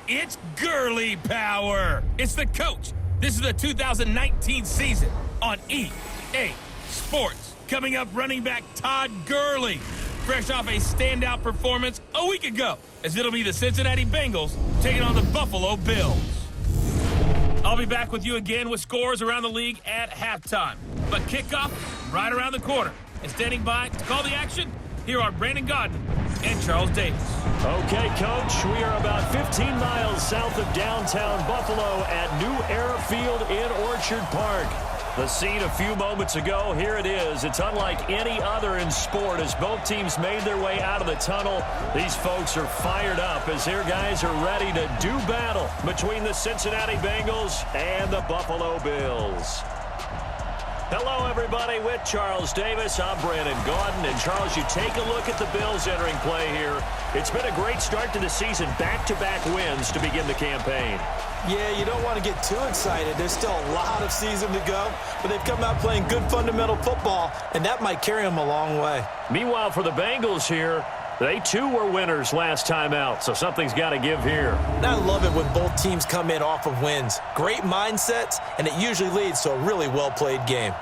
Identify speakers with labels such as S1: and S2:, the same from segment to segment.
S1: It's Gurley power. It's the coach. This is the 2019 season on EA Sports. Coming up, running back Todd Gurley, fresh off a standout performance a week ago, as it'll be the Cincinnati Bengals taking on the Buffalo Bills. I'll be back with you again with scores around the league at halftime. But kickoff right around the corner. And standing by to call the action, here are Brandon Godden and Charles Davis.
S2: Okay, Coach, we are about 15 miles south of downtown Buffalo at New Era Field in Orchard Park. The scene a few moments ago, here it is. It's unlike any other in sport as both teams made their way out of the tunnel. These folks are fired up as their guys are ready to do battle between the Cincinnati Bengals and the Buffalo Bills. Hello, everybody. With Charles Davis, I'm Brandon Godden. And, Charles, you take a look at the Bills entering play here. It's been a great start to the season, back-to-back wins to begin the campaign.
S3: Yeah, you don't want to get too excited. There's still a lot of season to go, but they've come out playing good fundamental football, and that might carry them a long way.
S2: Meanwhile, for the Bengals here, they too were winners last time out, so something's got to give here.
S3: And I love it when both teams come in off of wins. Great mindsets, and it usually leads to a really well-played game.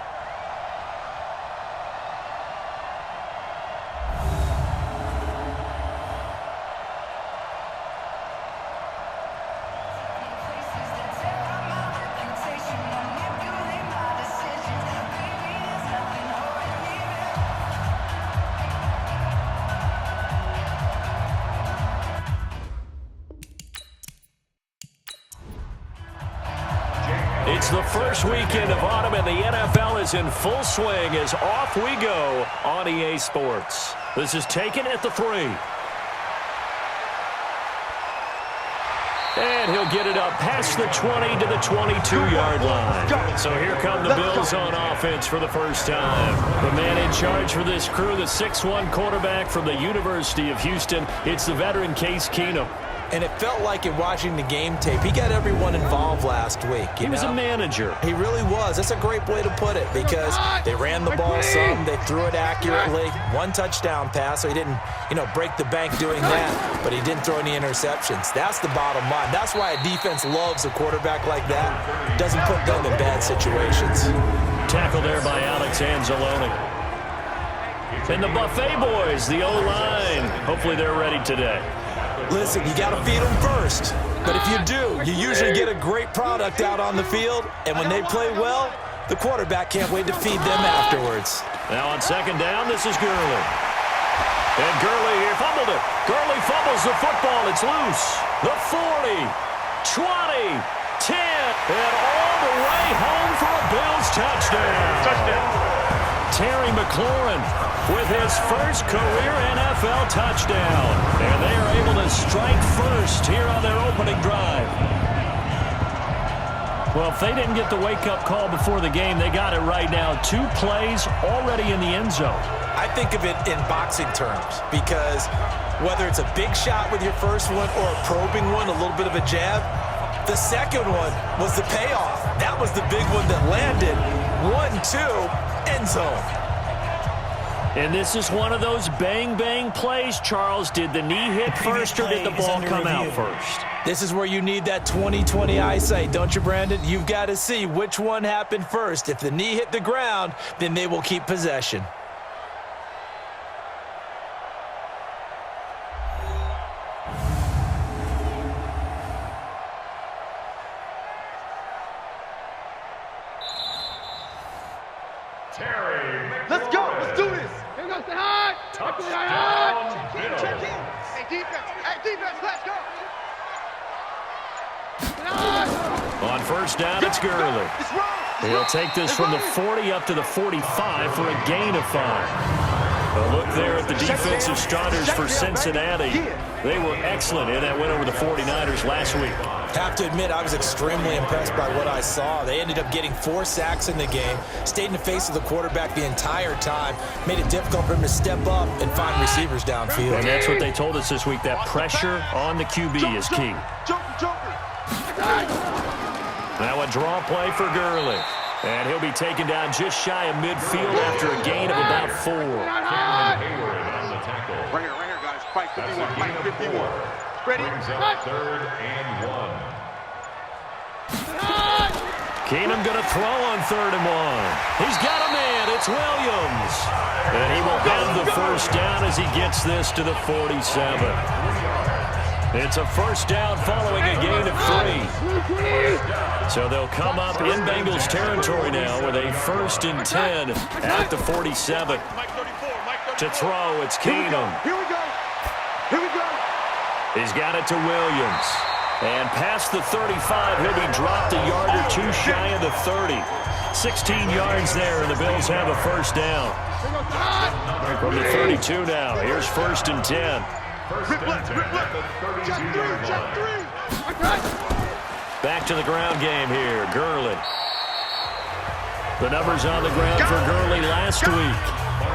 S2: It's the first weekend of autumn, and the NFL is in full swing as off we go on EA Sports. This is taken at the 3. And he'll get it up past the 20 to the 22-yard line. So here come the Bills on offense for the first time. The man in charge for this crew, the 6'1 quarterback from the University of Houston. It's the veteran Case Keenum.
S3: And it felt like in watching the game tape, he got everyone involved last week.
S2: He was a manager.
S3: He really was. That's a great way to put it because they ran the ball some, they threw it accurately. One touchdown pass, so he didn't, break the bank doing that, but he didn't throw any interceptions. That's the bottom line. That's why a defense loves a quarterback like that. Doesn't put them in bad situations.
S2: Tackle there by Alex Anzalone. And the Buffet boys, the O-line. Hopefully they're ready today.
S3: Listen, you got to feed them first. But if you do, you usually get a great product out on the field. And when they play well, the quarterback can't wait to feed them afterwards.
S2: Now on second down, this is Gurley. And Gurley here fumbled it. Gurley fumbles the football. It's loose. The 40, 20, 10, and all the way home for a Bills touchdown. Terry McLaurin with his first career NFL touchdown. And they are able to strike first here on their opening drive. Well, if they didn't get the wake-up call before the game, they got it right now. 2 plays already in the end zone.
S3: I think of it in boxing terms because whether it's a big shot with your first one or a probing one, a little bit of a jab, the second one was the payoff. That was the big one that landed. 1-2, end zone.
S2: And this is one of those bang-bang plays, Charles. Did the knee hit first or did the ball come out first?
S3: This is where you need that 20/20 eyesight, don't you, Brandon? You've got to see which one happened first. If the knee hit the ground, then they will keep possession.
S4: Let's go. Let's do this. Here goes the high.
S2: Touchdown, Bills.
S4: Hey, defense, let's go.
S2: On first down, it's Gurley. He'll take this from the 40 up to the 45 for a gain of 5. A look there at the defensive starters for Cincinnati. They were excellent in that win over the 49ers last week.
S3: Have to admit, I was extremely impressed by what I saw. They ended up getting 4 sacks in the game, stayed in the face of the quarterback the entire time, made it difficult for him to step up and find receivers downfield.
S2: And that's what they told us this week, that pressure on the QB is key. Now a draw play for Gurley. And he'll be taken down just shy of midfield after a gain of about 4.
S4: Right here, guys. Fight 51. Fight 51. Ready?
S5: Third and 1.
S2: Keenum going to throw on 3rd and 1. He's got a man. It's Williams. And he will have the first down as he gets this to the 47. It's a first down following a gain of 3. So they'll come up in Bengals territory now with a 1st and 10 at the 47. To throw, it's Keenum.
S4: Here we go. Here we go.
S2: He's got it to Williams. And past the 35, he'll be dropped a yard or 2 shy of the 30. 16 yards there, and the Bills have a first down. From the 32 now, here's 1st and 10. Back to the ground game here, Gurley. The numbers on the ground for Gurley last week.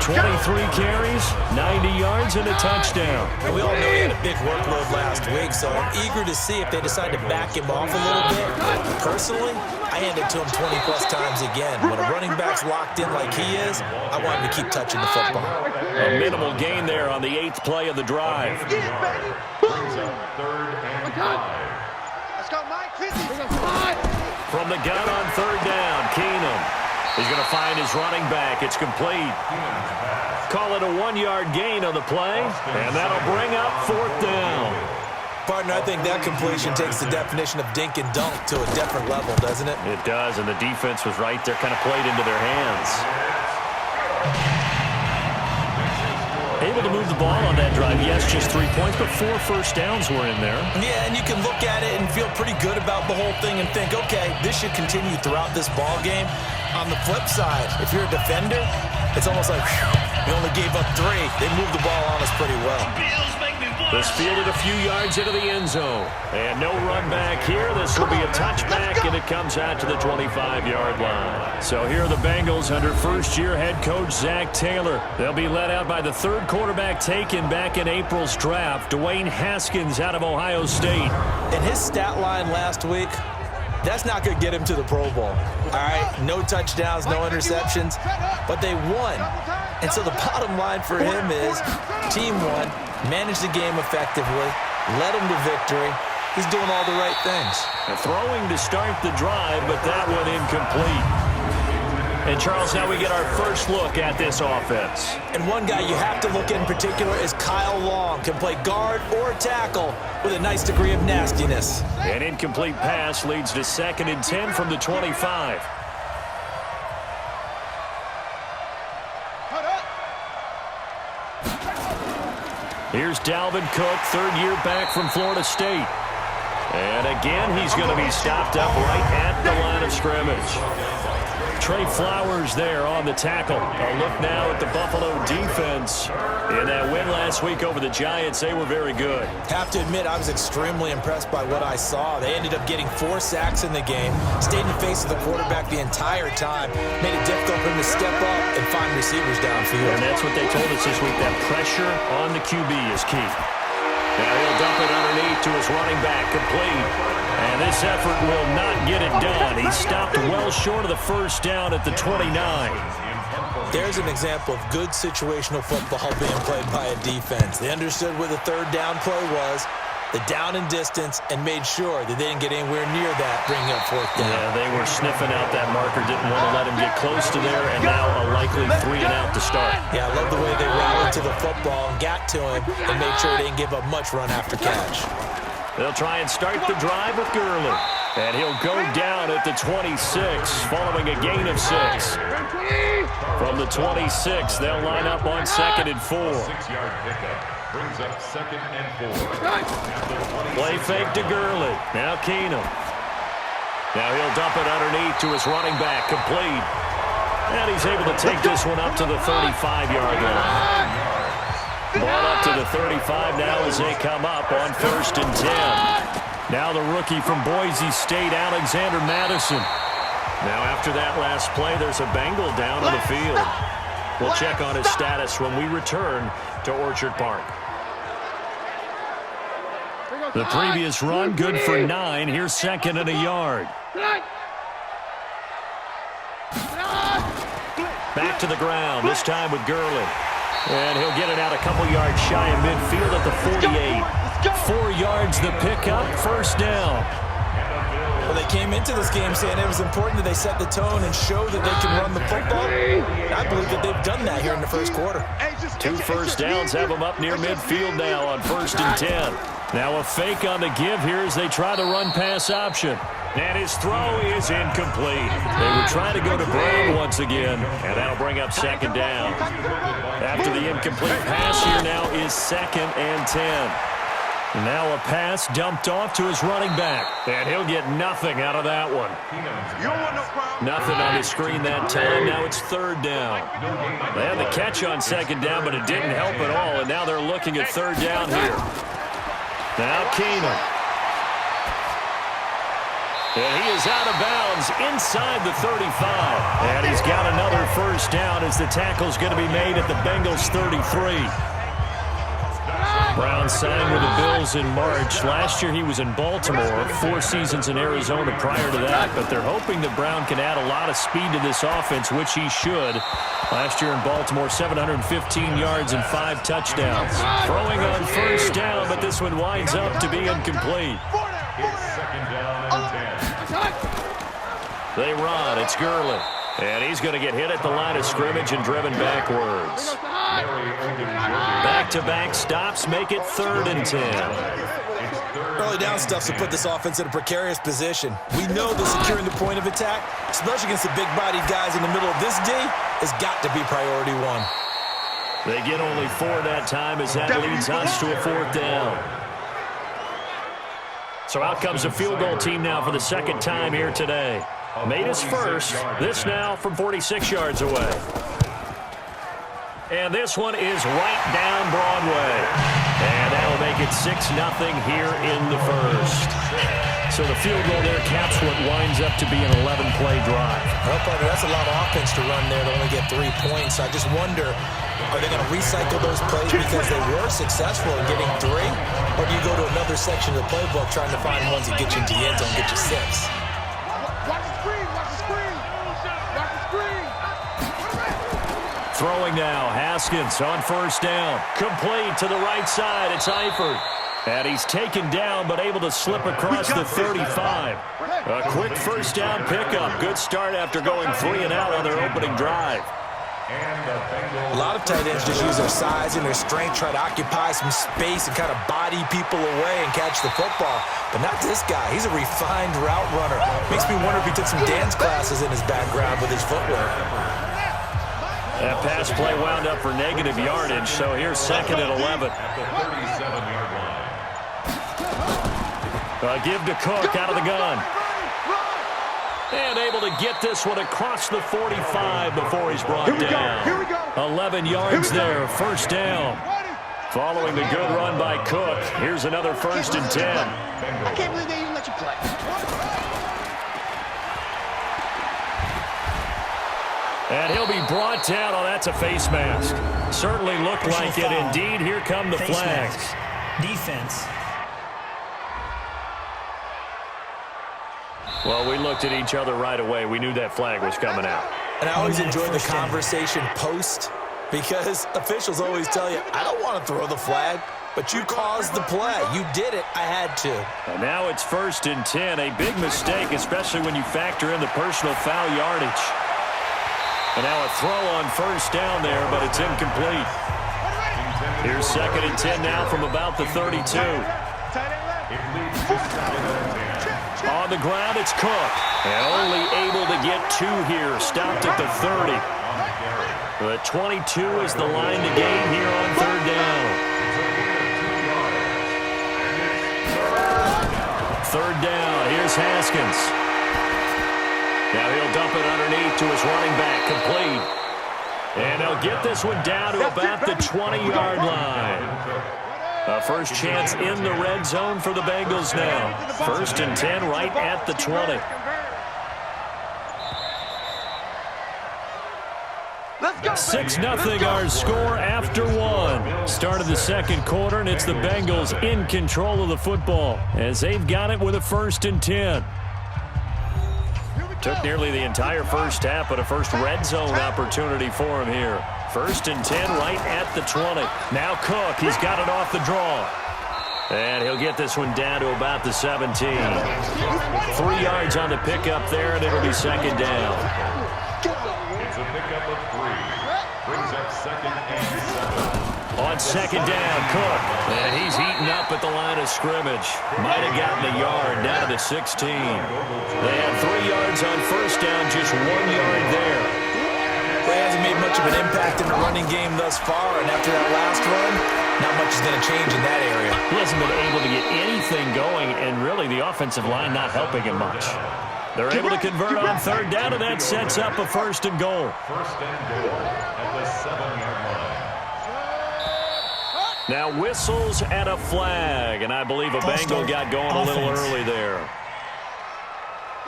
S2: 23 carries, 90 yards, and a touchdown.
S3: And we all know he had a big workload last week, so I'm eager to see if they decide to back him off a little bit. Personally, I hand it to him 20-plus times again. When a running back's locked in like he is, I want him to keep touching the football.
S2: A minimal gain there on the 8th play of the drive.
S5: Third and 5.
S4: Let's go, Mike. 50.
S2: From the gun on 3rd down, Keenum. He's going to find his running back. It's complete. Call it a 1-yard gain on the play, and that'll bring up 4th down.
S3: Partner, I think that completion takes the definition of dink and dunk to a different level, doesn't it?
S2: It does, and the defense was right there, kind of played into their hands. Able to move the ball on that drive. Yes, just 3 points, but 4 first downs were in there.
S3: Yeah, and you can look at it and feel pretty good about the whole thing and think, okay, this should continue throughout this ball game. On the flip side, if you're a defender, it's almost like, whew, we only gave up 3. They moved the ball on us pretty well.
S2: This fielded a few yards into the end zone. And no run back here. This will be a touchback, and it comes out to the 25-yard line. So here are the Bengals under first-year head coach Zach Taylor. They'll be led out by the 3rd quarterback taken back in April's draft, Dwayne Haskins out of Ohio State.
S3: And his stat line last week, that's not going to get him to the Pro Bowl. All right, no touchdowns, no interceptions, but they won. And so the bottom line for him is team won, managed the game effectively, led them to victory. He's doing all the right things.
S2: Throwing to start the drive, but that one incomplete. And, Charles, now we get our first look at this offense.
S3: And one guy you have to look at in particular is Kyle Long. Can play guard or tackle with a nice degree of nastiness.
S2: An incomplete pass leads to 2nd and 10 from the 25. Here's Dalvin Cook, 3rd year back from Florida State. And again, he's going to be stopped up right at the line of scrimmage. Trey Flowers there on the tackle. A look now at the Buffalo defense. In that win last week over the Giants, they were very good.
S3: Have to admit, I was extremely impressed by what I saw. They ended up getting 4 sacks in the game, stayed in the face of the quarterback the entire time, made it difficult for him to step up and find receivers downfield.
S2: And that's what they told us this week, that pressure on the QB is key. Now he'll dump it underneath to his running back, complete. And this effort will not get it done. He stopped well short of the first down at the 29.
S3: There's an example of good situational football being played by a defense. They understood where the 3rd down play was, the down and distance, and made sure that they didn't get anywhere near that, bringing up 4th down.
S2: Yeah, they were sniffing out that marker, didn't want to let him get close to there, and now a likely 3 and out to start.
S3: Yeah, I love the way they rallied to the football and got to him and made sure they didn't give up much run after catch.
S2: They'll try and start the drive with Gurley. And he'll go down at the 26, following a gain of 6. From the 26, they'll line up on 2nd and 4.
S5: 6-yard pickup brings up 2nd and 4.
S2: Play fake to Gurley. Now Keenum. Now he'll dump it underneath to his running back, complete. And he's able to take this one up to the 35-yard line. Ball up to the 35 now as they come up on 1st and 10. Now the rookie from Boise State, Alexander Madison. Now after that last play, there's a Bengal down on the field. We'll check on his status when we return to Orchard Park. The previous run, good for 9. Here's 2nd and a yard. Back to the ground, this time with Gurley. And he'll get it out a couple yards shy of midfield at the 48. 4 yards the pickup, first down.
S3: Well, they came into this game saying it was important that they set the tone and show that they can run the football. And I believe that they've done that here in the first quarter.
S2: 2 first downs have them up near midfield now on 1st and 10. Now a fake on the give here as they try the run-pass option. And his throw is incomplete. They were trying to go to Brown once again, and that'll bring up 2nd down. After the incomplete pass here now is 2nd and 10. Now a pass dumped off to his running back, and he'll get nothing out of that one. Nothing on the screen that time. Now it's 3rd down. They had the catch on 2nd down, but it didn't help at all, and now they're looking at 3rd down here. Now Keenum. And he is out of bounds inside the 35. And he's got another first down as the tackle's going to be made at the Bengals 33. Brown signed with the Bills in March. Last year he was in Baltimore, 4 seasons in Arizona prior to that. But they're hoping that Brown can add a lot of speed to this offense, which he should. Last year in Baltimore, 715 yards and 5 touchdowns. Throwing on first down, but this one winds up to be incomplete. They run. It's Gurley. And he's going to get hit at the line of scrimmage and driven backwards. Back-to-back stops make it 3rd and 10.
S3: Early down stuff to put this offense in a precarious position. We know that securing the point of attack, especially against the big-bodied guys in the middle of this D, has got to be priority 1.
S2: They get only 4 that time as that leads us to a 4th down. So out comes the field goal team now for the 2nd time here today. Made his first. This now from 46 yards away. And this one is right down Broadway. And that'll make it 6-0 here in the first. So the field goal there caps what winds up to be an 11-play drive.
S3: Well, partner, that's a lot of offense to run there to only get 3 points. I just wonder, are they going to recycle those plays because they were successful in getting 3? Or do you go to another section of the playbook trying to find ones that get you into the end zone and get you 6?
S4: Watch the screen, watch the screen. Watch the screen.
S2: Throwing now, Haskins on first down. Complete to the right side, it's Eifert. And he's taken down, but able to slip across the 35. A quick first down pickup. Good start after going 3 and out on their opening drive.
S3: A lot of tight ends just use their size and their strength, try to occupy some space and kind of body people away and catch the football. But not this guy. He's a refined route runner. Makes me wonder if he took some dance classes in his background with his footwork.
S2: That pass play wound up for negative yardage, so here's 2nd and 11. Give to Cook out of the gun. And able to get this one across the 45 before he's brought down. 11 yards there, first down. Following the good run by Cook, here's another 1st and 10.
S4: I can't believe they even let you play.
S2: And he'll be brought down. Oh, that's a face mask. Certainly looked like it. Indeed, here come the flags.
S6: Defense.
S2: Well, we looked at each other right away. We knew that flag was coming out.
S3: And I always enjoy the conversation post because officials always tell you, I don't want to throw the flag, but you caused the play. You did it. I had to.
S2: And now it's 1st and 10. A big mistake, especially when you factor in the personal foul yardage. And now a throw on first down there, but it's incomplete. Here's 2nd and 10 now from about the 32. On the ground, it's Cook. And only able to get 2 here. Stopped at the 30. The 22 is the line to gain here on 3rd down. 3rd down. Here's Haskins. Now he'll dump it underneath to his running back. Complete. And they'll get this one down to about the 20-yard line. A first chance in the red zone for the Bengals now. 1st and 10 right at the 20. 6-0 our score after 1. Start of the 2nd quarter, and it's the Bengals in control of the football as they've got it with a 1st and 10. Took nearly the entire first half, but a first red zone opportunity for him here. First and 10 right at the 20. Now Cook, he's got it off the draw. And he'll get this one down to about the 17. 3 yards on the pickup there, and it'll be second down.
S5: It's a pickup of 3. Brings up second and 7.
S2: On second down, Cook. And he's heating up at the line of scrimmage. Might have gotten a yard down to the 16. They had 3 yards on first down, just 1 yard there.
S3: Well, he hasn't made much of an impact in the running game thus far, and after that last run, not much is going to change in that area.
S2: He hasn't been able to get anything going, and really the offensive line not helping him much. They're able to convert on third down, and that sets up a first and goal.
S5: First and goal at the 7-yard line.
S2: Now whistles and a flag, and I believe a Bengal got going a little early there.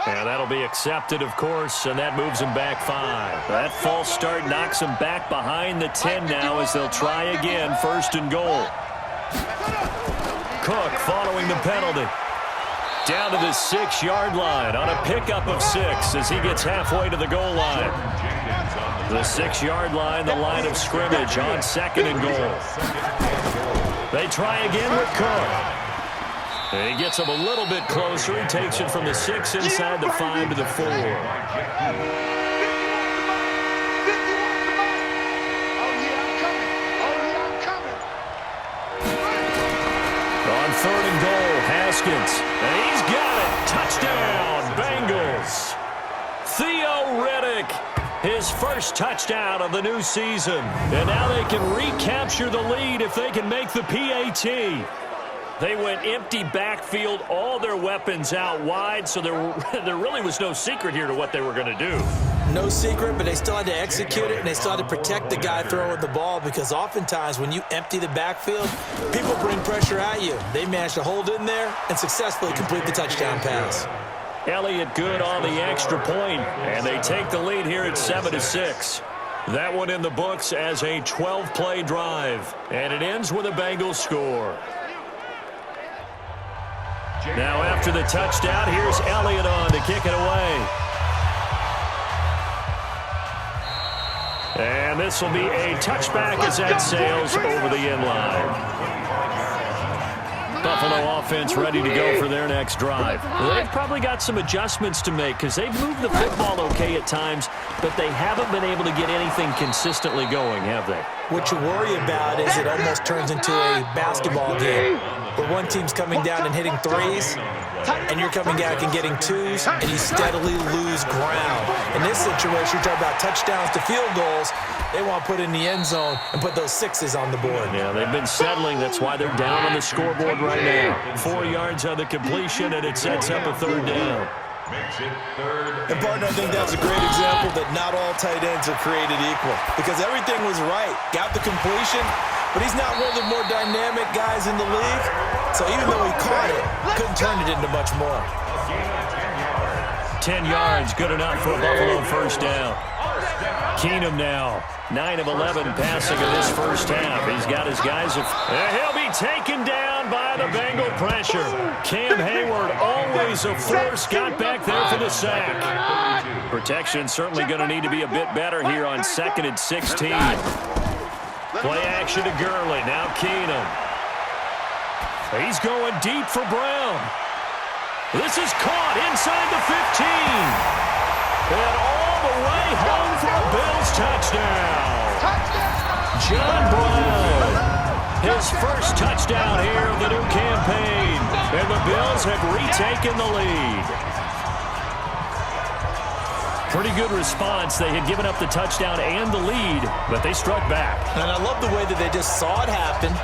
S2: And that'll be accepted, of course, and that moves him back 5. That false start knocks him back behind the 10 now as they'll try again, first and goal. Cook following the penalty. Down to the 6-yard line on a pickup of 6 as he gets halfway to the goal line. The 6-yard line, the line of scrimmage on second and goal. They try again with Cook. And he gets him a little bit closer. He takes it from the 6 inside the 5 to the 4. On third and goal, Haskins. And he's got it. Touchdown, Bengals. Theo Riddick, his first touchdown of the new season. And now they can recapture the lead if they can make the PAT. They went empty backfield, all their weapons out wide, so there really was no secret here to what they were going to do.
S3: No secret, but they still had to execute it, and they still had to protect the guy throwing the ball, because oftentimes when you empty the backfield, people bring pressure at you. They managed to hold in there and successfully complete the touchdown pass.
S2: Elliott good on the extra point, and they take the lead here at 7-6. That one in the books as a 12-play drive, and it ends with a Bengals score. Now after the touchdown, here's Elliott on to kick it away. And this will be a touchback as that sails over the inline. Buffalo offense ready to go for their next drive. They've probably got some adjustments to make because they've moved the football okay at times, but they haven't been able to get anything consistently going, have they?
S3: What you worry about is it almost turns into a basketball game where one team's coming down and hitting threes, and you're coming back and getting twos, and you steadily lose ground. In this situation, you're talking about touchdowns to field goals. They want to put in the end zone and put those 6s on the board.
S2: Yeah, they've been settling. That's why they're down on the scoreboard right now. 4 yards on the completion, and it sets up a third down.
S5: Makes it third.
S3: And, partner, I think that's a great example that not all tight ends are created equal, because everything was right. Got the completion, but he's not one of the more dynamic guys in the league. So even though he caught it, couldn't turn it into much more.
S2: 10 yards, good enough for a Buffalo first down. Keenum now, 9 of 11 passing in this first half. He's got his guys. He'll be taken down by the Bengal pressure. Cam Hayward, always a force, got back there for the sack. Protection certainly going to need to be a bit better here on 2nd and 16. Play action to Gurley. Now Keenum. He's going deep for Brown. This is caught inside the 15. And all the way home for a Bills touchdown. John Brown. His first touchdown here of the new campaign. And the Bills have retaken the lead. Pretty good response. They had given up the touchdown and the lead, but they struck back.
S3: And I love the way that they just saw it happen.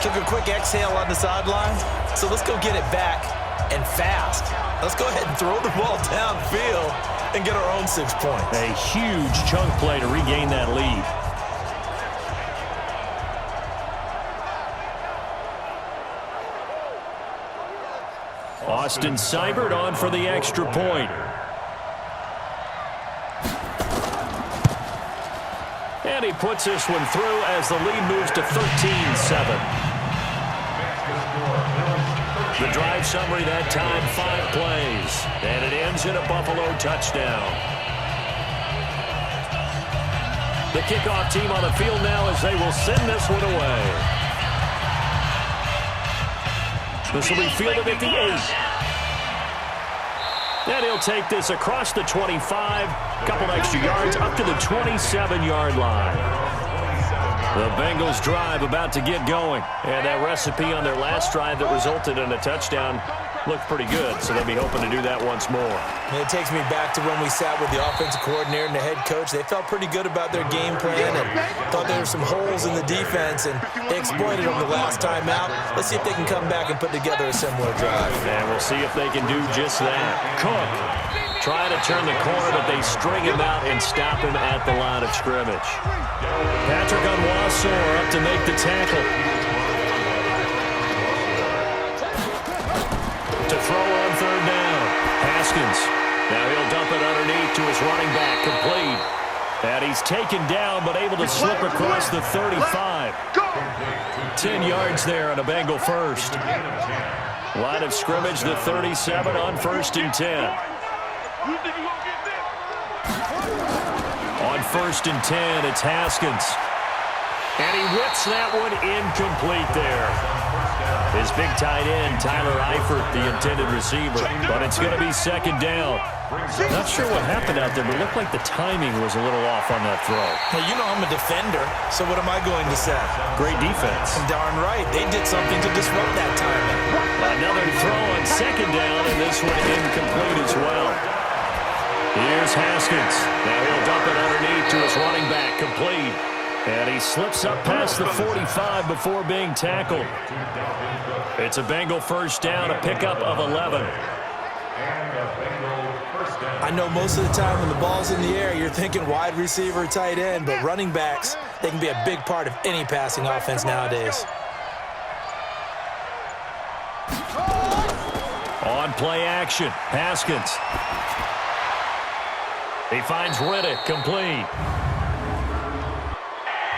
S3: Took a quick exhale on the sideline. So let's go get it back and fast. Let's go ahead and throw the ball downfield and get our own 6 points.
S2: A huge chunk play to regain that lead. Austin Seibert on for the extra point. And he puts this one through as the lead moves to 13-7. The drive summary that time, 5 plays. And it ends in a Buffalo touchdown. The kickoff team on the field now as they will send this one away. This will be fielded at the 8. And he'll take this across the 25, couple extra yards up to the 27-yard line. The Bengals drive about to get going. And that recipe on their last drive that resulted in a touchdown looked pretty good, so they'll be hoping to do that once more.
S3: And it takes me back to when we sat with the offensive coordinator and the head coach. They felt pretty good about their game plan and thought there were some holes in the defense, and they exploited them the last time out. Let's see if they can come back and put together a similar drive.
S2: And we'll see if they can do just that. Cook trying to turn the corner, but they string him out and stop him at the line of scrimmage. Patrick Onwuasor up to make the tackle. To throw on third down. Haskins. Now he'll dump it underneath to his running back. Complete. And he's taken down, but able to slip across the 35. 10 yards there on a Bengal first. Line of scrimmage, the 37 on 1st and 10. On 1st and 10, it's Haskins. And he whips that one incomplete there. His big tight end, Tyler Eifert, the intended receiver. But it's going to be 2nd down. Not sure what happened out there, but it looked like the timing was a little off on that throw.
S3: Hey, you know I'm a defender, so what am I going to say?
S2: Great defense.
S3: Darn right. They did something to disrupt that timing.
S2: Another throw on 2nd down, and this one incomplete as well. Here's Haskins. Now he'll dump it underneath to his running back. Complete. And he slips up past the 45 before being tackled. It's a Bengal first down, a pickup of 11.
S3: I know most of the time when the ball's in the air, you're thinking wide receiver, tight end, but running backs, they can be a big part of any passing offense nowadays.
S2: On play action, Haskins. He finds Riddick, complete.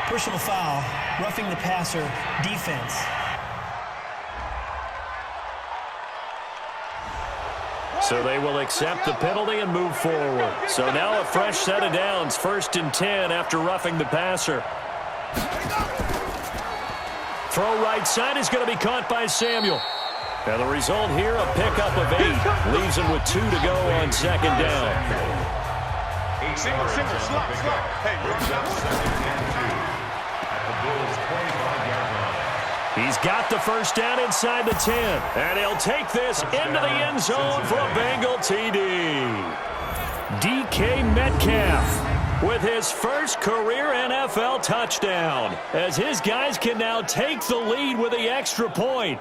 S6: Personal foul, roughing the passer, defense.
S2: So they will accept the penalty and move forward. So now a fresh set of downs, 1st and 10 after roughing the passer. Throw right side is going to be caught by Samuel. Now the result here, a pickup of 8. Leaves him with 2 to go on 2nd down.
S4: Single, slot. Hey,
S5: brings up 2nd and 2 at the Bills' 25-yard line.
S2: He's got the first down inside the 10. And he'll take this into the end zone for a Bengal TD. DK Metcalf with his first career NFL touchdown, as his guys can now take the lead with the extra point.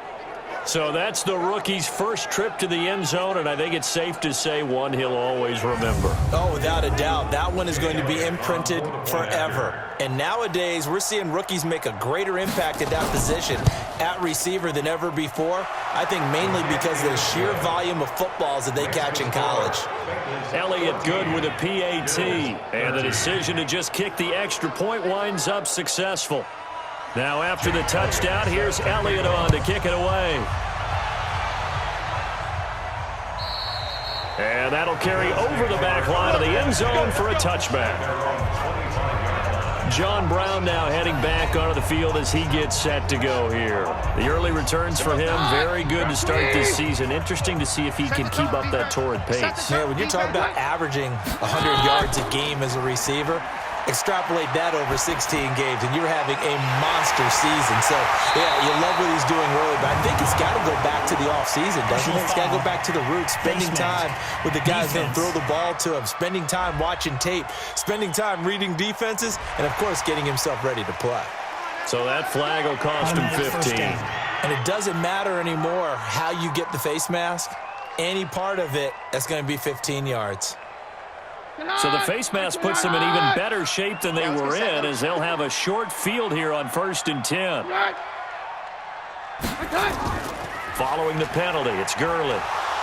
S2: So that's the rookie's first trip to the end zone, and I think it's safe to say one he'll always remember.
S3: Oh, without a doubt. That one is going to be imprinted forever. And nowadays, we're seeing rookies make a greater impact at that position at receiver than ever before. I think mainly because of the sheer volume of footballs that they catch in college.
S2: Elliott good with a PAT, and the decision to just kick the extra point winds up successful. Now after the touchdown, here's Elliott on to kick it away. And that'll carry over the back line of the end zone for a touchback. John Brown now heading back onto the field as he gets set to go here. The early returns for him, very good to start this season. Interesting to see if he can keep up that torrid pace.
S3: Yeah, when you're talking about averaging 100 yards a game as a receiver, extrapolate that over 16 games, and you're having a monster season. So, yeah, you love what he's doing early, but I think it's got to go back to the offseason, doesn't it? It's got to go back to the roots, spending time with the guys that throw the ball to him, spending time watching tape, spending time reading defenses, and, of course, getting himself ready to play.
S2: So that flag will cost him 15.
S3: And it doesn't matter anymore how you get the face mask. Any part of it, that's going to be 15 yards.
S2: So the face mask puts them in even better shape than they were in, as they'll have a short field here on 1st and 10. Following the penalty, it's Gurley.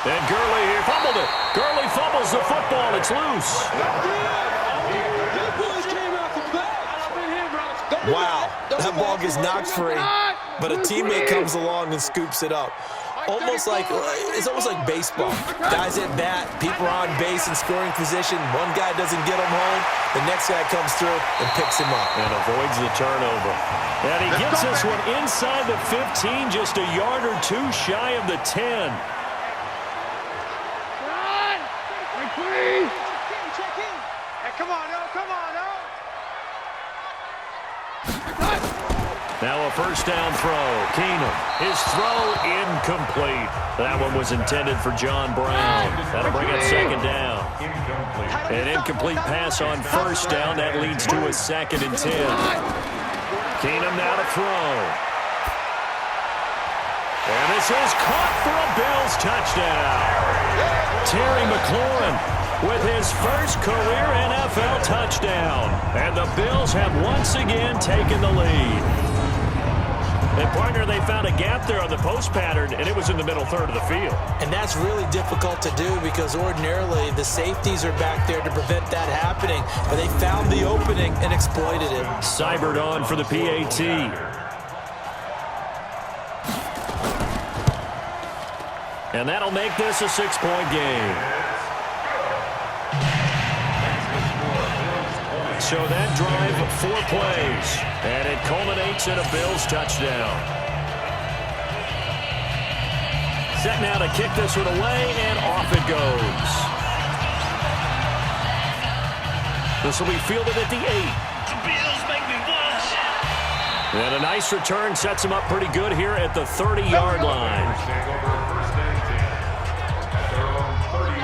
S2: And Gurley here fumbled it. Gurley fumbles the football. It's loose.
S3: Wow, that ball gets knocked free, but a teammate comes along and scoops it up. almost like baseball. Guys at bat, people are on base in scoring position. One guy doesn't get him home, the next guy comes through and picks him up.
S2: And avoids the turnover. And he gets this one inside the 15, just a yard or two shy of the 10. Now a first down throw. Keenum. His throw incomplete. That one was intended for John Brown. That'll bring it second down. An incomplete pass on first down. That leads to a 2nd and 10. Keenum now to throw. And this is caught for a Bills touchdown. Terry McLaurin with his first career NFL touchdown. And the Bills have once again taken the lead. And, partner, they found a gap there on the post pattern, and it was in the middle third of the field.
S3: And that's really difficult to do because ordinarily the safeties are back there to prevent that happening. But they found the opening and exploited it.
S2: Seibert on for the PAT. And that'll make this a 6-point game. So that drive, 4 plays, and it culminates in a Bills touchdown. Set now to kick this one away, and off it goes. This will be fielded at the 8.
S7: The Bills make me watch.
S2: And a nice return sets him up pretty good here at the 30-yard line.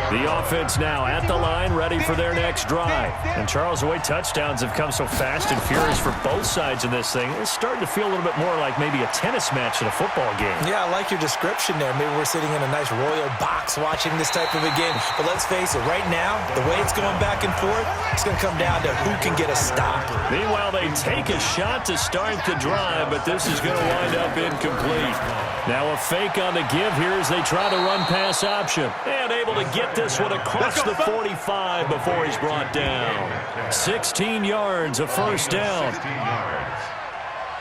S2: The offense now at the line, ready for their next drive. And Charles, the way touchdowns have come so fast and furious for both sides in this thing, it's starting to feel a little bit more like maybe a tennis match in a football game.
S3: Yeah, I like your description there. Maybe we're sitting in a nice royal box watching this type of a game. But let's face it, right now, the way it's going back and forth, it's going to come down to who can get a stop.
S2: Meanwhile, they take a shot to start the drive, but this is going to wind up incomplete. Now a fake on the give here as they try to run pass option. And able to get this one across the 45 before he's brought down. 16 yards, a first down.
S5: 16 yards.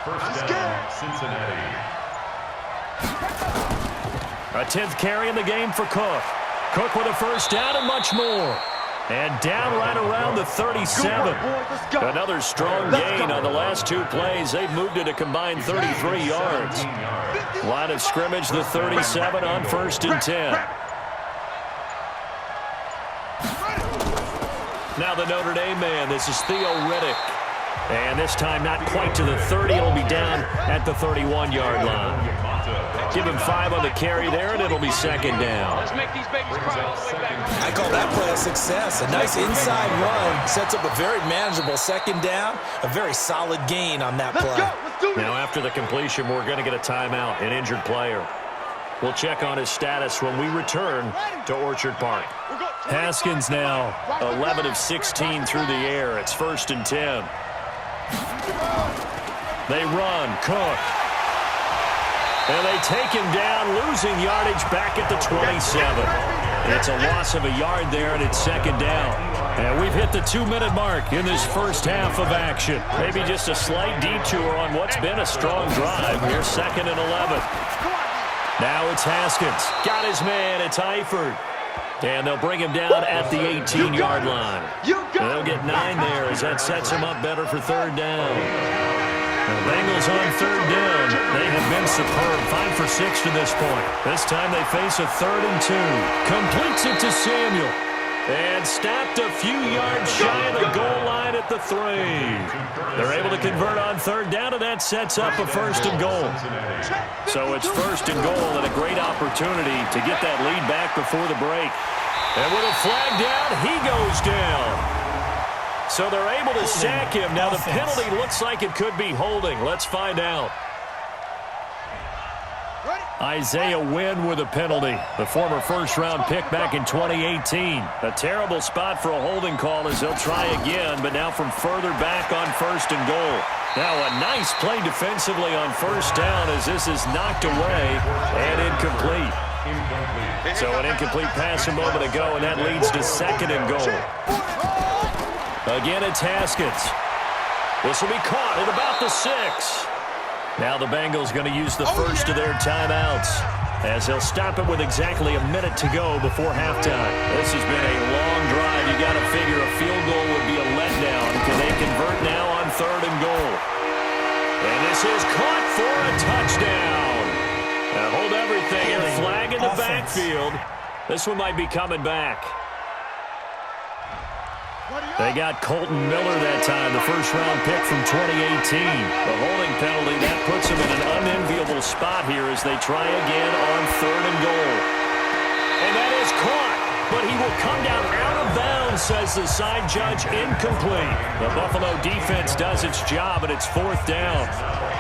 S5: First down, Cincinnati.
S2: A 10th carry in the game for Cook. Cook with a first down and much more. And down right around the 37. Another strong gain on the last 2 plays. They've moved it a combined 33 yards. Line of scrimmage, the 37 on 1st and 10. Now the Notre Dame man. This is Theo Riddick. And this time not quite to the 30. It'll be down at the 31-yard line. Give him 5 on the carry there, and it'll be second down.
S4: Let's make these babies cry all the way back.
S3: I call that play a success. A nice inside run sets up a very manageable second down. A very solid gain on that play.
S4: Let's do it.
S2: Now after the completion, we're going to get a timeout, an injured player. We'll check on his status when we return to Orchard Park. Haskins now 11 of 16 through the air. It's 1st and 10. They run. Cook. And they take him down, losing yardage back at the 27. It's a loss of a yard there, and it's second down. And we've hit the 2-minute mark in this first half of action. Maybe just a slight detour on what's been a strong drive. Here, 2nd and 11. Now it's Haskins. Got his man. It's Eifert. And they'll bring him down at the 18-yard line. And they'll get 9 there as that sets him up better for 3rd down. The Bengals on 3rd down. They have been superb. 5 for 6 to this point. This time they face a 3rd and 2. Completes it to Samuel. And stopped a few yards shy of the goal line at the 3. They're able to convert on 3rd down, and that sets up a 1st and goal. So it's 1st and goal and a great opportunity to get that lead back before the break. And with a flag down, he goes down. So they're able to sack him. Now the penalty looks like it could be holding. Let's find out. Isaiah Wynn with a penalty. The former first-round pick back in 2018. A terrible spot for a holding call as they'll try again, but now from further back on 1st and goal. Now a nice play defensively on 1st down as this is knocked away and incomplete. So an incomplete pass a moment ago, and that leads to 2nd and goal. Again, it's Haskins. This will be caught at about the 6. Now the Bengals going to use the first of their timeouts. as they'll stop it with exactly a minute to go before halftime. This has been a long drive. You got to figure a field goal would be a letdown. Can they convert now on 3rd and goal? And this is caught for a touchdown. Now hold everything here. Flag in the backfield. This one might be coming back. They got Colton Miller that time, the first-round pick from 2018. The holding penalty, that puts them in an unenviable spot here as they try again on 3rd and goal. And that is caught, but he will come down out of bounds, says the side judge, incomplete. The Buffalo defense does its job, and it's 4th down.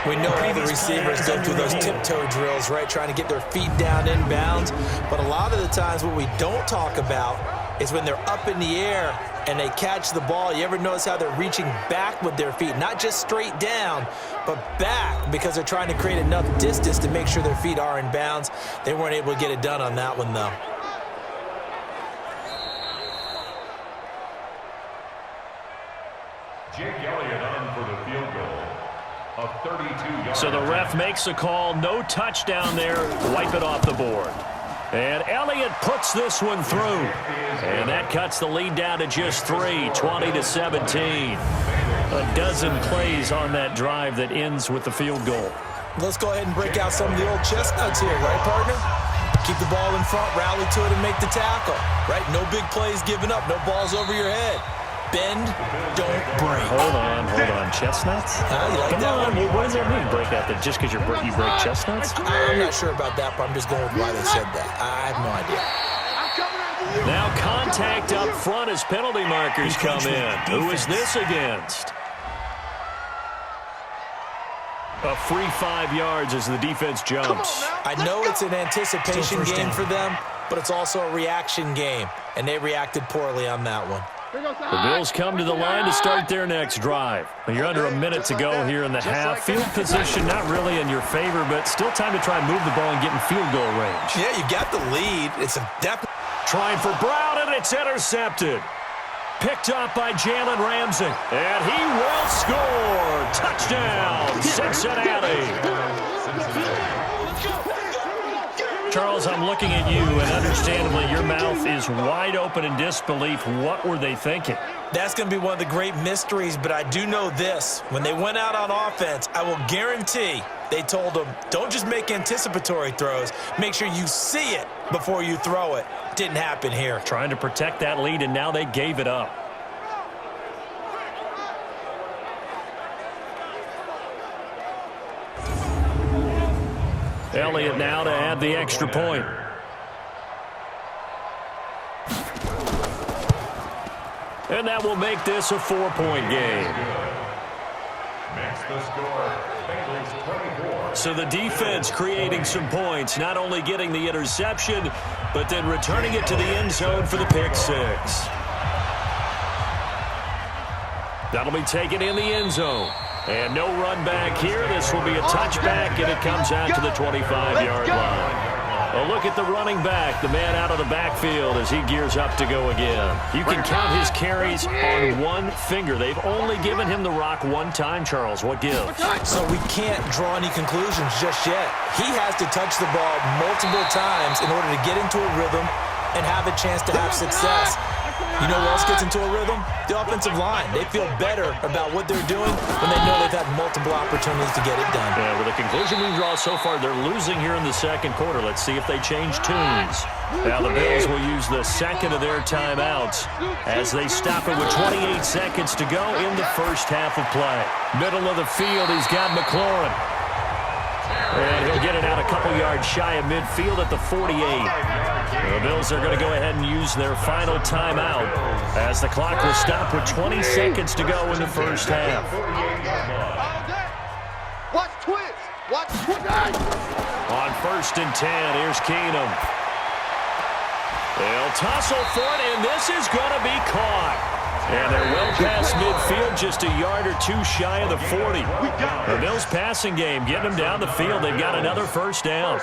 S3: We know all the receivers go through those tiptoe drills, right, trying to get their feet down in bounds. But a lot of the times what we don't talk about is when they're up in the air and they catch the ball. You ever notice how they're reaching back with their feet? Not just straight down, but back, because they're trying to create enough distance to make sure their feet are in bounds. They weren't able to get it done on that one, though.
S5: Jake Elliott on for the field goal. A 32-yard.
S2: So the ref makes a call. No touchdown there. Wipe it off the board. And Elliott puts this one through. And that cuts the lead down to just 3, 20-17. A dozen plays on that drive that ends with the field goal.
S3: Let's go ahead and break out some of the old chestnuts here, right, partner? Keep the ball in front, rally to it, and make the tackle, right? No big plays given up, no balls over your head. Bend, don't break.
S2: Hold on. Chestnuts?
S3: You like
S2: Come
S3: that
S2: on,
S3: one?
S2: what does that mean, break out? That just because you break chestnuts?
S3: I'm not sure about that, but I'm just going with why they said that. I have no idea.
S2: Now contact up front as penalty markers come in. Who is this against? A free 5 yards as the defense jumps.
S3: I know it's an anticipation game for them, but it's also a reaction game, and they reacted poorly on that one.
S2: The Bills come to the line to start their next drive. You're under a minute to go here in the half. Field position not really in your favor, but still time to try and move the ball and get in field goal range.
S3: Yeah, you got the lead. It's a definite.
S2: Trying for Brown, and it's intercepted. Picked up by Jalen Ramsey. And he will score. Touchdown, Cincinnati. Charles, I'm looking at you, and understandably, your mouth is wide open in disbelief. What were they thinking?
S3: That's going to be one of the great mysteries, but I do know this. When they went out on offense, I will guarantee they told them, don't just make anticipatory throws. Make sure you see it before you throw it. Didn't happen here.
S2: Trying to protect that lead, and now they gave it up. Elliott now to add the extra point. And that will make this a 4-point game.
S5: Makes the score. Bengals 24.
S2: So the defense creating some points, not only getting the interception, but then returning it to the end zone for the pick six. That'll be taken in the end zone. And no run back here. This will be a touchback, and it comes out to the 25-yard line. A look at the running back, the man out of the backfield as he gears up to go again. You can count his carries on one finger. They've only given him the rock one time, Charles. What gives?
S3: So we can't draw any conclusions just yet. He has to touch the ball multiple times in order to get into a rhythm and have a chance to have success. You know who else gets into a rhythm? The offensive line. They feel better about what they're doing when they know they've had multiple opportunities to get it done.
S2: Yeah, with the conclusion we draw so far, they're losing here in the second quarter. Let's see if they change tunes. Now the Bills will use the second of their timeouts as they stop it with 28 seconds to go in the first half of play. Middle of the field, he's got McLaurin. And he'll get it out a couple yards shy of midfield at the 48. The Bills are going to go ahead and use their final timeout as the clock will stop with 20 seconds to go in the first half.
S4: Watch twins. Watch twins.
S2: On 1st and 10, here's Keenum. They'll tussle for it, and this is going to be caught. And they're well past midfield, just a yard or two shy of the 40. The Bills passing game, getting them down the field. They've got another first down.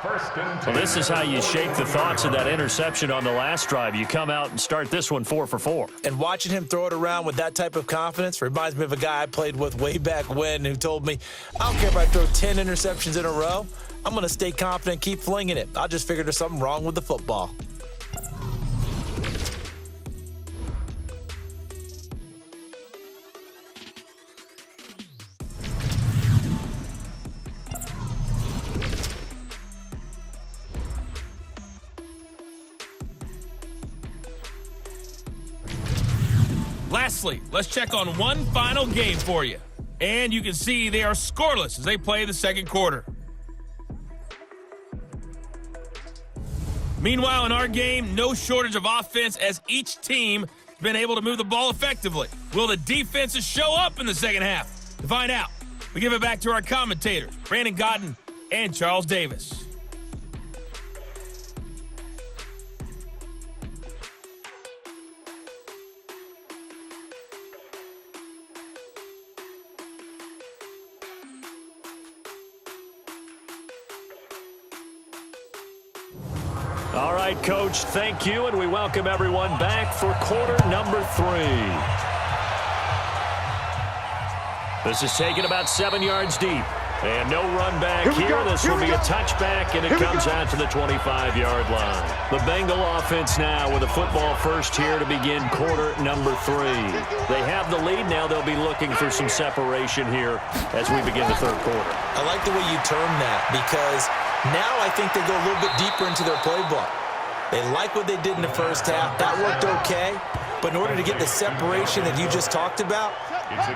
S2: Well, this is how you shake the thoughts of that interception on the last drive. You come out and start this one 4 for 4.
S3: And watching him throw it around with that type of confidence reminds me of a guy I played with way back when who told me, I don't care if I throw 10 interceptions in a row. I'm going to stay confident, keep flinging it. I just figured there's something wrong with the football.
S1: Lastly, let's check on one final game for you. And you can see they are scoreless as they play the second quarter. Meanwhile, in our game, no shortage of offense as each team has been able to move the ball effectively. Will the defenses show up in the second half? To find out, we give it back to our commentators, Brandon Godden and Charles Davis.
S2: All right, Coach, thank you, and we welcome everyone back for quarter number 3. This is taken about 7 yards deep. And no run back here. This will be a touchback, and it comes out to the 25-yard line. The Bengal offense now with a football first here to begin quarter number 3. They have the lead. Now they'll be looking for some separation here as we begin the third quarter.
S3: I like the way you term that because now I think they go a little bit deeper into their playbook. They like what they did in the first half. That worked okay. But in order to get the separation that you just talked about,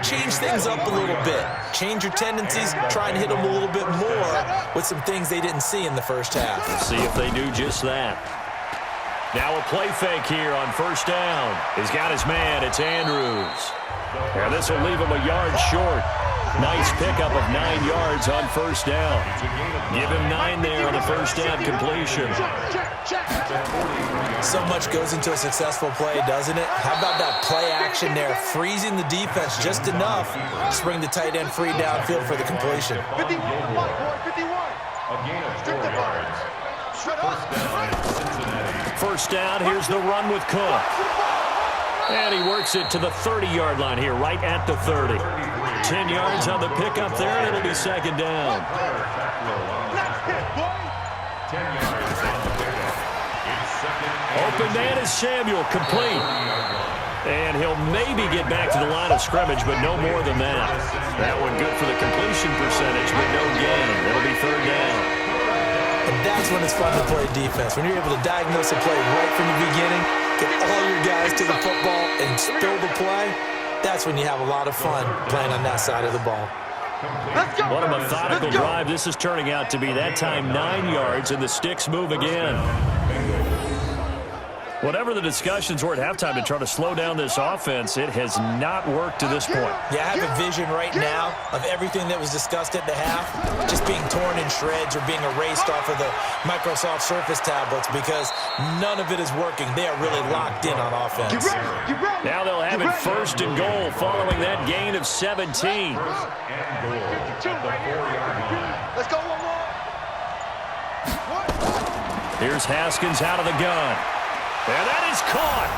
S3: change things up a little bit. Change your tendencies, try and hit them a little bit more with some things they didn't see in the first half.
S2: Let's see if they do just that. Now a play fake here on first down. He's got his man. It's Andrews. And this will leave him a yard short. Nice pickup of 9 yards on first down. Give him 9 there on the first down completion.
S3: So much goes into a successful play, doesn't it? How about that play action there, freezing the defense just enough to bring the tight end free downfield for the completion.
S4: 51, 51.
S5: A gain of 4 yards. First down, Cincinnati.
S2: First down, here's the run with Cook. And he works it to the 30-yard line here, right at the 30. 10 yards on the pickup there, and it'll be second down.
S5: 10 yards on the pickup. It's second and
S2: Open man is Samuel, complete. And he'll maybe get back to the line of scrimmage, but no more than that. That one good for the completion percentage, but no gain. It'll be third down.
S3: And that's when it's fun to play defense. When you're able to diagnose a play right from the beginning, get all your guys to the football and spill the play, that's when you have a lot of fun playing on that side of the ball.
S2: What a methodical drive this is turning out to be. That time 9 yards, and the sticks move again. Whatever the discussions were at halftime to try to slow down this offense, it has not worked to this point.
S3: Yeah, I have a vision right now of everything that was discussed at the half just being torn in shreds or being erased off of the Microsoft Surface tablets because none of it is working. They are really locked in on offense.
S2: Now they'll have it first and goal following that gain of 17.
S5: goal at the 4-yard line.
S4: Let's go one more.
S2: Here's Haskins out of the gun. And that is caught.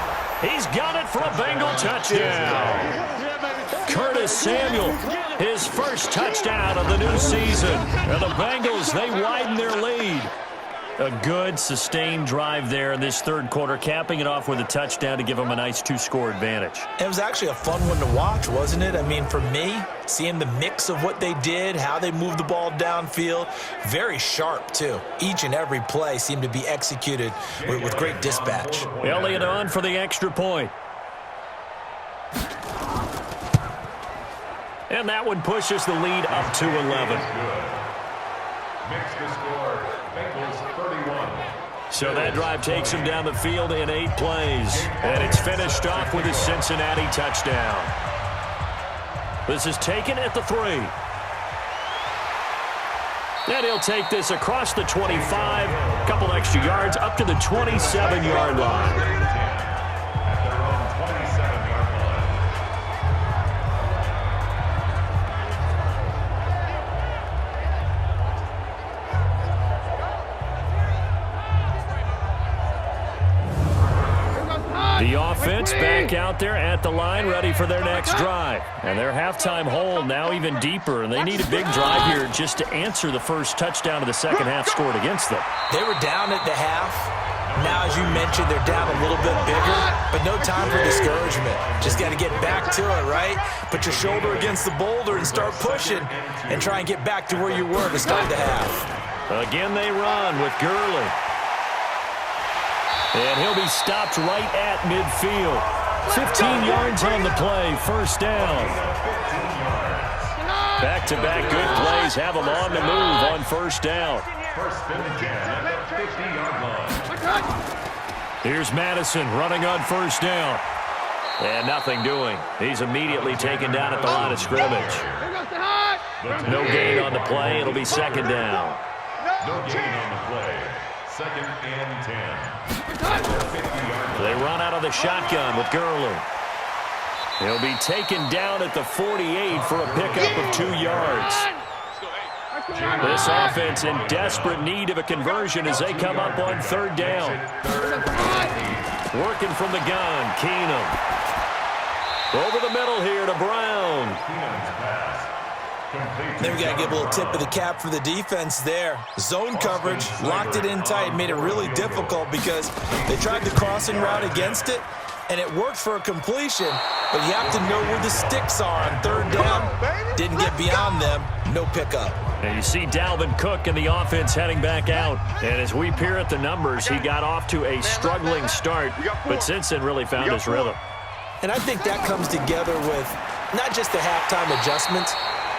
S2: He's got it for a Bengal touchdown. Curtis Samuel, his first touchdown of the new season. And the Bengals, they widen their lead. A good, sustained drive there in this third quarter, capping it off with a touchdown to give them a nice 2-score advantage.
S3: It was actually a fun one to watch, wasn't it? I mean, for me, seeing the mix of what they did, how they moved the ball downfield, very sharp, too. Each and every play seemed to be executed with great dispatch.
S2: Elliott on for the extra point. And that one pushes the lead up to 11.
S5: Makes the score, Bengals 31.
S2: So that drive takes him down the field in 8 plays. And it's finished off with a Cincinnati touchdown. This is taken at the 3. And he'll take this across the 25, a couple extra yards, up to the 27-yard line. The offense back out there at the line, ready for their next drive. And their halftime hole now even deeper, and they need a big drive here just to answer the first touchdown of the second half scored against them.
S3: They were down at the half. Now, as you mentioned, they're down a little bit bigger, but no time for discouragement. Just got to get back to it, right? Put your shoulder against the boulder and start pushing and try and get back to where you were to start the half.
S2: Again, they run with Gurley. And he'll be stopped right at midfield. 15 yards on the play, first down. Back-to-back good plays have them on the move on first down.
S5: First and 10 at the 50-yard line.
S2: Here's Madison running on first down. And nothing doing. He's immediately taken down at the line of scrimmage. No gain on the play. It'll be second down.
S5: No gain on the play. Second and 10.
S2: They run out of the shotgun with Gurley. He'll be taken down at the 48 for a pickup of 2 yards. This offense in desperate need of a conversion as they come up on third down. Working from the gun, Keenum. Over the middle here to Brown.
S3: Then we got to give a little tip of the cap for the defense there. Zone coverage, locked it in tight, made it really difficult because they tried the crossing route against it, and it worked for a completion, but you have to know where the sticks are on third down. Didn't get beyond them, no pickup.
S2: And you see Dalvin Cook and the offense heading back out. And as we peer at the numbers, he got off to a struggling start, but since then really found his rhythm.
S3: And I think that comes together with not just the halftime adjustments,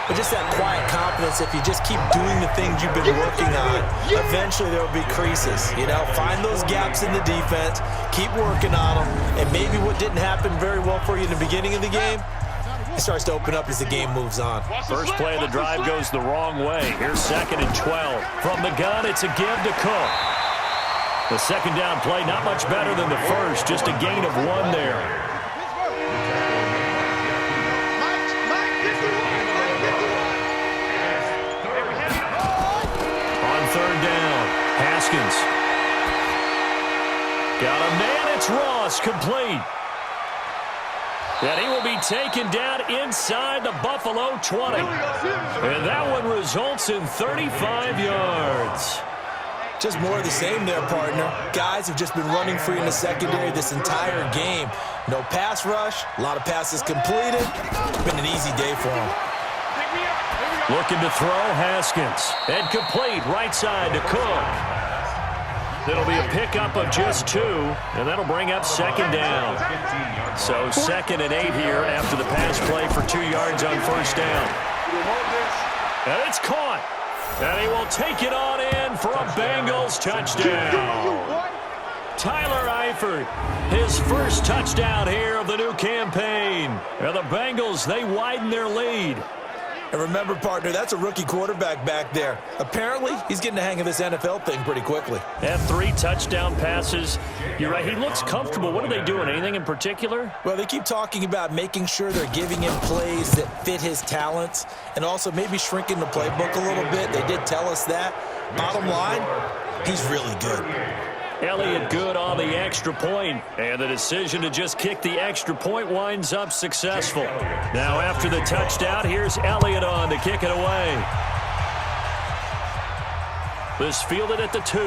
S3: but just that quiet confidence. If you just keep doing the things you've been working on, eventually there will be creases. You know, find those gaps in the defense, keep working on them, and maybe what didn't happen very well for you in the beginning of the game, it starts to open up as the game moves on.
S2: First play of the drive goes the wrong way. Here's second and 12. From the gun, it's a give to Cook. The second down play, not much better than the first, just a gain of 1 there. Third down, Haskins. Got a man, it's Ross, complete. And he will be taken down inside the Buffalo 20. And that one results in 35 yards.
S3: Just more of the same there, partner. Guys have just been running free in the secondary this entire game. No pass rush, a lot of passes completed. It's been an easy day for them.
S2: Looking to throw, Haskins. And complete, right side to Cook. It'll be a pickup of just 2, and that'll bring up second down. So second and 8 here after the pass play for 2 yards on first down. And it's caught. And he will take it on in for a Bengals touchdown. Tyler Eifert, his first touchdown here of the new campaign. And the Bengals, they widen their lead.
S3: And remember, partner, that's a rookie quarterback back there. Apparently, he's getting the hang of this NFL thing pretty quickly.
S2: Had 3 touchdown passes. You're right, he looks comfortable. What are they doing? Anything in particular?
S3: Well, they keep talking about making sure they're giving him plays that fit his talents and also maybe shrinking the playbook a little bit. They did tell us that. Bottom line, he's really good.
S2: Elliott good on the extra point, and the decision to just kick the extra point winds up successful. Now after the touchdown, here's Elliott on to kick it away. This fielded at the 2.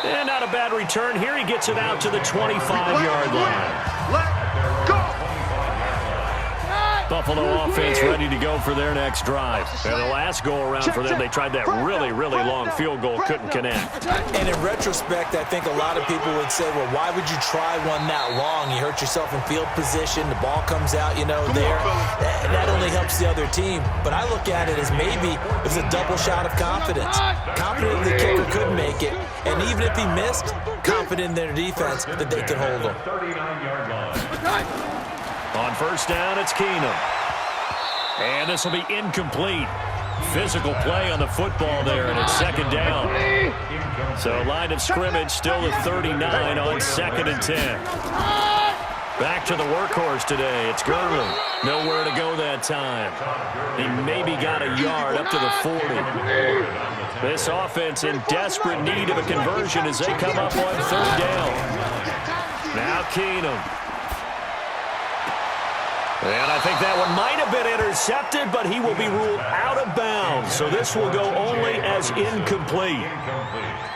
S2: And not a bad return here. He gets it out to the 25-yard line.
S4: Let go.
S2: Buffalo offense ready to go for their next drive. And the last go-around for them, they tried that really, really long field goal, couldn't connect.
S3: And in retrospect, I think a lot of people would say, well, why would you try one that long? You hurt yourself in field position. The ball comes out, there. That only helps the other team. But I look at it as maybe it was a double shot of confidence. Confident the kicker could make it. And even if he missed, confident in their defense that they could hold him.
S5: 39-yard line.
S2: On first down, it's Keenum. And this will be incomplete. Physical play on the football there, and it's second down. So line of scrimmage still at 39 on second and 10. Back to the workhorse today. It's Gurley. Nowhere to go that time. He maybe got a yard up to the 40. This offense in desperate need of a conversion as they come up on third down. Now Keenum. And I think that one might have been intercepted, but he will be ruled out of bounds. So this will go only as incomplete.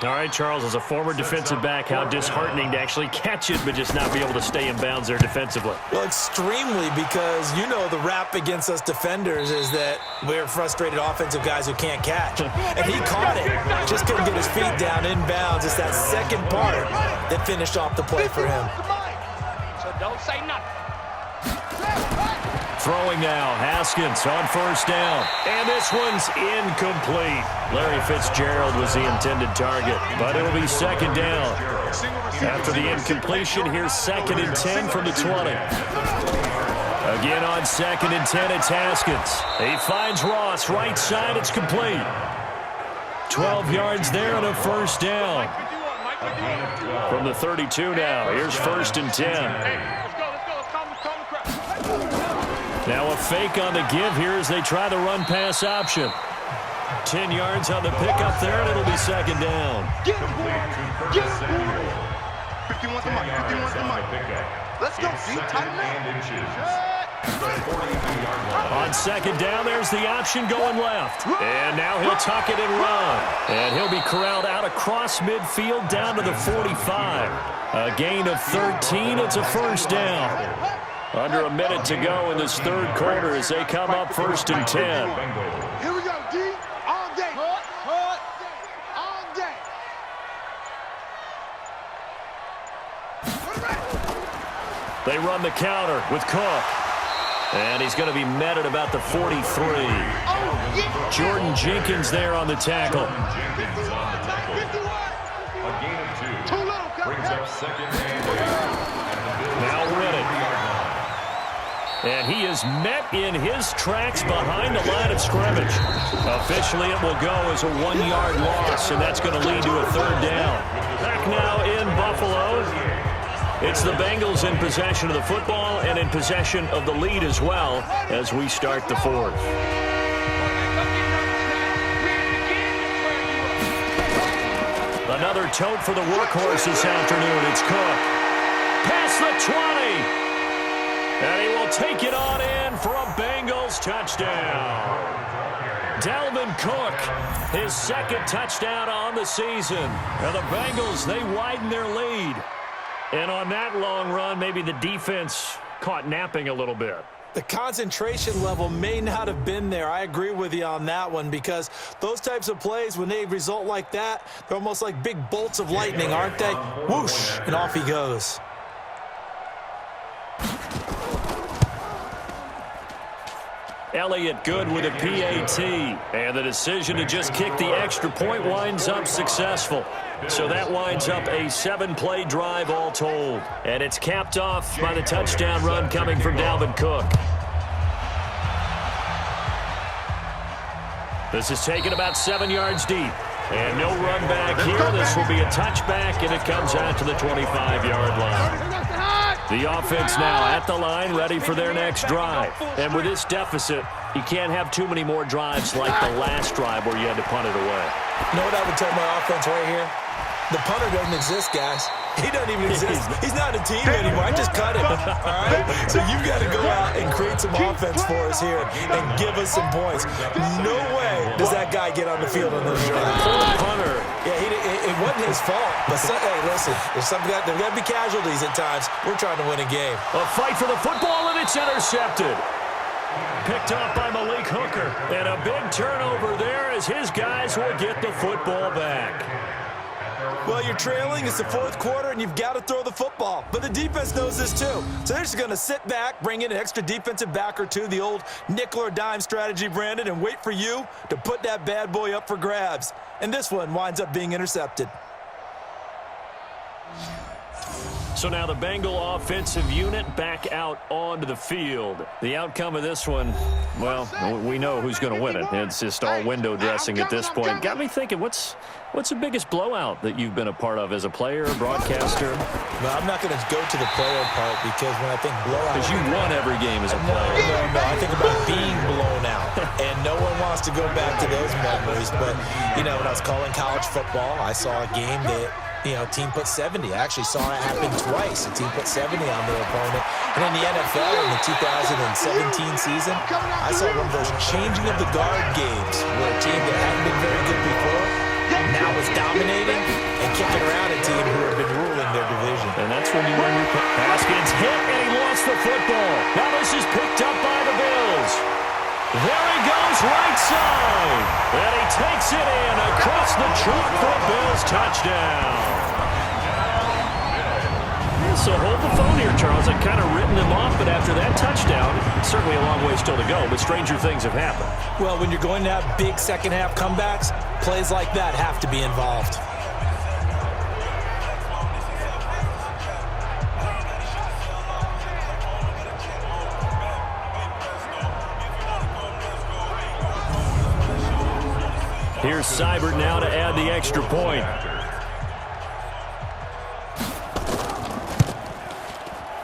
S2: All right, Charles, as a former defensive back, how disheartening to actually catch it but just not be able to stay in bounds there defensively.
S3: Well, extremely, because you know the rap against us defenders is that we're frustrated offensive guys who can't catch. And he caught it. Just couldn't get his feet down in bounds. It's that second part that finished off the play for him.
S4: So don't say nothing.
S2: Throwing now, Haskins on first down. And this one's incomplete. Larry Fitzgerald was the intended target, but it'll be second down. After the incompletion, here's 2nd and 10 from the 20. Again on 2nd and 10, it's Haskins. He finds Ross, right side, it's complete. 12 yards there and a first down. From the 32 now, here's 1st and 10. Now a fake on the give here as they try the run-pass option. 10 yards on the pickup there, and it'll be second down.
S4: Get him, boy. Get him, boy. 51 to Mike. 51 to Mike. Let's go, D. Tighten up.
S2: On second down, there's the option going left. And now he'll tuck it and run. And he'll be corralled out across midfield down to the 45. A gain of 13. It's a first down. Under a minute to go in this third quarter as they come up 1st and 10.
S4: Here we go, D. All day. All day.
S2: They run the counter with Cook. And he's going to be met at about the 43. Jordan Jenkins there on the tackle.
S5: A gain of 2. Brings up 2nd and 8.
S2: Now Riddick. And he is met in his tracks behind the line of scrimmage. Officially, it will go as a 1-yard loss, and that's going to lead to a third down. Back now in Buffalo. It's the Bengals in possession of the football and in possession of the lead as well as we start the fourth. Another tote for the workhorse this afternoon. It's Cook. Past the 20. And he will take it on in for a Bengals touchdown. Dalvin Cook, his 2nd touchdown on the season. And the Bengals, they widen their lead. And on that long run, maybe the defense caught napping a little bit.
S3: The concentration level may not have been there. I agree with you on that one, because those types of plays, when they result like that, they're almost like big bolts of lightning, aren't they? Whoosh, and off he goes.
S2: Elliott good with a PAT. And the decision to just kick the extra point winds up successful. So that winds up a 7-play drive all told. And it's capped off by the touchdown run coming from Dalvin Cook. This is taken about 7 yards deep. And no run back here. This will be a touchback, and it comes out to the 25-yard line. The offense now at the line, ready for their next drive. And with this deficit, you can't have too many more drives like the last drive where you had to punt it away.
S3: You know what I would tell my offense right here? The punter doesn't exist, guys. He doesn't even exist. He's not a team anymore. I just cut him. All right? So you've got to go out and create some offense for us here and give us some points. No way does that guy get on the field on this drive.
S2: Poor punter.
S3: Yeah, it wasn't his fault. But, hey, listen, there's got to be casualties at times. We're trying to win a game.
S2: A fight for the football, and it's intercepted. Picked off by Malik Hooker. And a big turnover there as his guys will get the football back.
S3: Well, you're trailing. It's the fourth quarter, and you've got to throw the football. But the defense knows this, too. So they're just going to sit back, bring in an extra defensive back or two, the old nickel or dime strategy, Brandon, and wait for you to put that bad boy up for grabs. And this one winds up being intercepted.
S2: So now the Bengal offensive unit back out onto the field. The outcome of this one, well, we know who's going to win it. It's just all window dressing at this point. Got me thinking, what's the biggest blowout that you've been a part of as a player, broadcaster?
S3: Well, I'm not going to go to the player part because when I think blowout...
S2: Because you won every game as a player.
S3: No, I think about being blown out. And no one wants to go back to those memories. But, you know, when I was calling college football, I saw a game that team put 70. I actually saw it happen twice. A team put 70 on their opponent. And in the NFL in the 2017 season, I saw one of those changing of the guard games where a team that hadn't been very good before now was dominating and kicking around a team who had been ruling their division.
S2: And that's when you win your pass gets hit, and he lost the football. Now this is picked up by the Bills. There he goes, right side. And he takes it in across the chalk for a Bills touchdown. So hold the phone here, Charles. I've kind of written them off, but after that touchdown, certainly a long way still to go, but stranger things have happened.
S3: Well, when you're going to have big second-half comebacks, plays like that have to be involved.
S2: Here's Seibert now to add the extra point.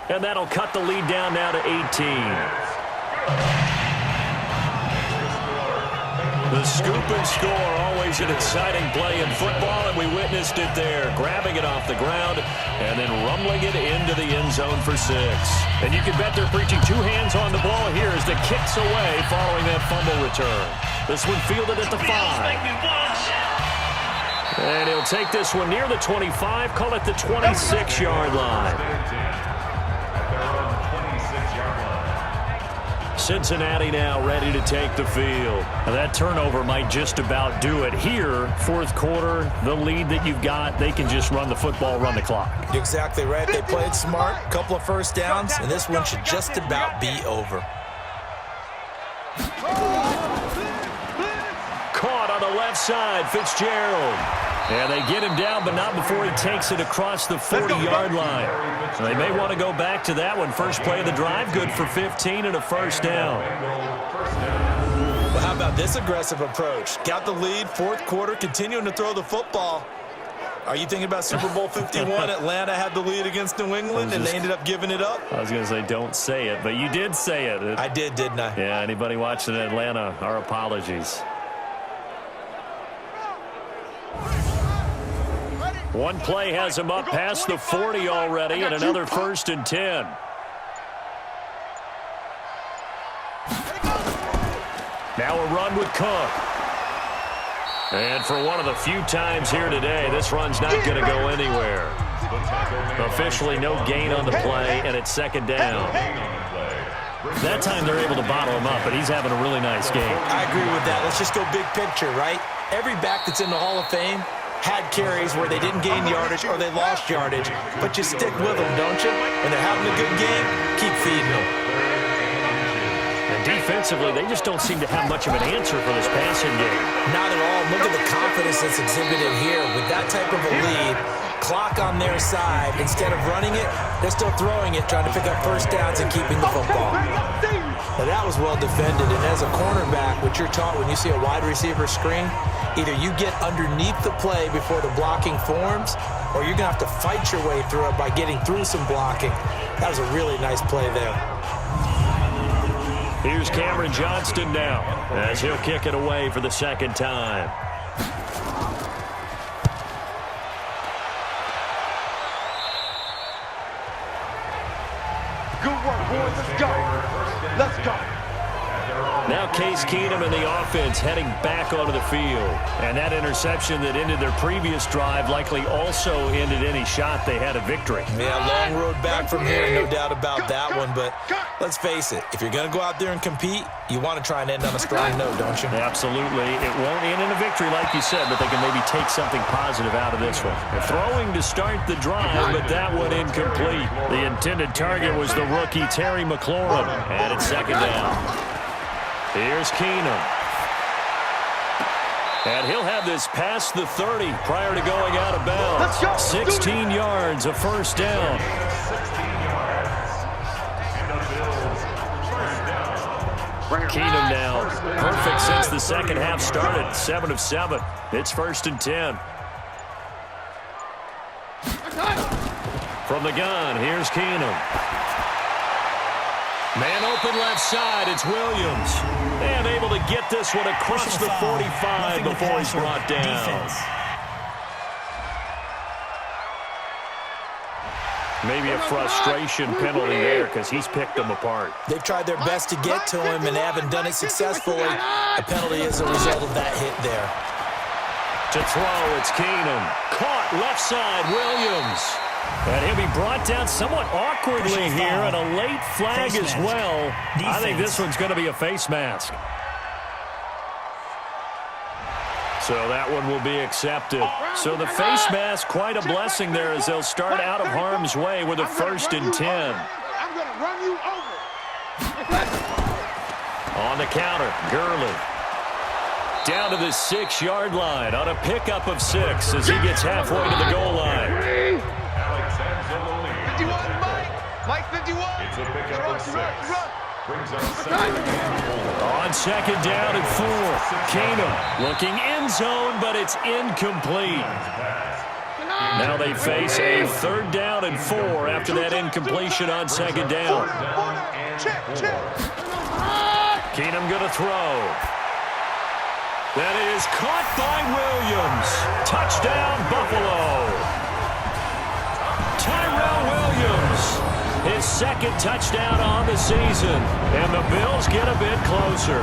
S2: And that'll cut the lead down now to 18. The scoop and score, always an exciting play in football, and we witnessed it there. Grabbing it off the ground and then rumbling it into the end zone for 6. And you can bet they're preaching 2 hands on the ball here as the kick's away following that fumble return. This one fielded at the 5. And he'll take this one near the 25, call it the 26-yard line. Cincinnati now ready to take the field. Now that turnover might just about do it here. Fourth quarter, the lead that you've got, they can just run the football, run the clock.
S3: You're exactly right. They played smart, couple of first downs, and this one should just about be over.
S2: Caught on the left side, Fitzgerald. And they get him down, but not before he takes it across the 40-yard line. So they may want to go back to that one. First play of the drive, good for 15 and a first down.
S3: Well, how about this aggressive approach? Got the lead, fourth quarter, continuing to throw the football. Are you thinking about Super Bowl 51? Atlanta had the lead against New England, and they ended up giving it up?
S2: I was going to say don't say it, but you did say it.
S3: I did, didn't I?
S2: Yeah, anybody watching Atlanta, our apologies. One play has him up past the 40 already, and another 1st and 10. Now a run with Cook. And for one of the few times here today, this run's not going to go anywhere. Officially no gain on the play, and it's 2nd down. That time they're able to bottle him up, but he's having a really nice game.
S3: I agree with that. Let's just go big picture, right? Every back that's in the Hall of Fame had carries where they didn't gain yardage or they lost yardage, but you stick with them, don't you? When they're having a good game, keep feeding them.
S2: And defensively, they just don't seem to have much of an answer for this passing game.
S3: Not at all. Look at the confidence that's exhibited here. With that type of a lead, clock on their side, instead of running it, they're still throwing it, trying to pick up first downs and keeping the football. Now that was well defended, and as a cornerback, what you're taught when you see a wide receiver screen, either you get underneath the play before the blocking forms, or you're going to have to fight your way through it by getting through some blocking. That was a really nice play there.
S2: Here's Cameron Johnston now, as he'll kick it away for the 2nd time.
S4: Good work, boys. Let's go. Let's go.
S2: Now Case Keenum and the offense heading back onto the field. And that interception that ended their previous drive likely also ended any shot they had at victory.
S3: Yeah, long road back from here, no doubt about that one. But let's face it, if you're going to go out there and compete, you want to try and end on a strong note, don't you?
S2: Absolutely. It won't end in a victory like you said, but they can maybe take something positive out of this one. Throwing to start the drive, but that one incomplete. The intended target was the rookie Terry McLaurin. And it's 2nd down. Here's Keenum. And he'll have this past the 30 prior to going out of bounds. 16 yards, a first down. Keenum now perfect since the second half started. 7 of 7. It's 1st and 10. From the gun, here's Keenum. Man open left side, it's Williams. And able to get this one across the 45 before he's brought down. Maybe a frustration penalty there because he's picked them apart.
S3: They've tried their best to get to him and haven't done it successfully. A penalty is a result of that hit there.
S2: To throw, it's Keenum. Caught left side, Williams. And he'll be brought down somewhat awkwardly here, and a late flag as well. I think this one's going to be a face mask. So that one will be accepted. So the face mask, quite a blessing there as they'll start out of harm's way with a 1st and 10.
S8: I'm going to run you over.
S2: On the counter, Gurley. Down to the 6-yard line on a pickup of 6 as he gets halfway to the goal line.
S8: 51, Mike 51.
S5: It's a pickup of 6. Brings up 2nd and 4.
S2: On 2nd down and 4. Keenum looking end zone, but it's incomplete. Now they face a 3rd down and 4 after that incompletion on 2nd down. Keenum going to throw. That is caught by Williams. Touchdown, Buffalo. Tyrell Williams, his 2nd touchdown on the season. And the Bills get a bit closer.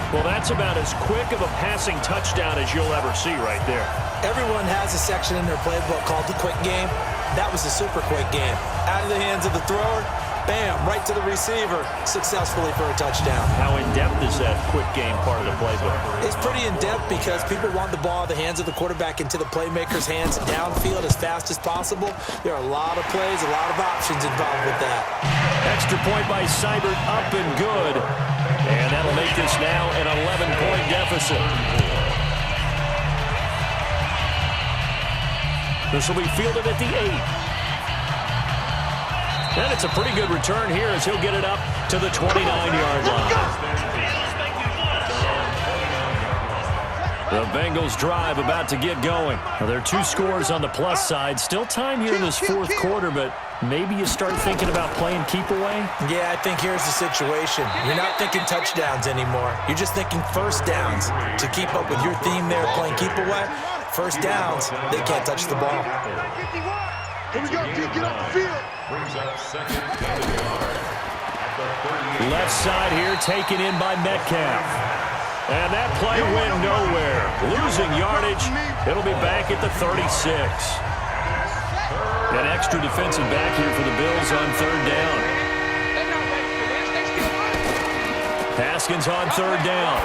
S2: Well, that's about as quick of a passing touchdown as you'll ever see right there.
S3: Everyone has a section in their playbook called the quick game. That was a super quick game. Out of the hands of the thrower, bam, right to the receiver, successfully for a touchdown.
S2: How in-depth is that quick game part of the playbook?
S3: It's pretty in-depth because people want the ball in the hands of the quarterback into the playmaker's hands downfield as fast as possible. There are a lot of plays, a lot of options involved with that.
S2: Extra point by Seibert, up and good. And that'll make this now an 11-point deficit. This will be fielded at the 8. And it's a pretty good return here as he'll get it up to the 29-yard line. The Bengals drive about to get going. Now, there are 2 scores on the plus side. Still time here in this 4th quarter, but maybe you start thinking about playing keep away?
S3: Yeah, I think here's the situation. You're not thinking touchdowns anymore. You're just thinking 1st downs. To keep up with your theme there, playing keep away, 1st downs, they can't touch the ball.
S8: Here we go, get off the field.
S5: Brings up 2nd and 1.
S2: Left side here taken in by Metcalf. And that play went nowhere. Losing yardage. It'll be back at the 36. An extra defensive back here for the Bills on 3rd down. Haskins on 3rd down.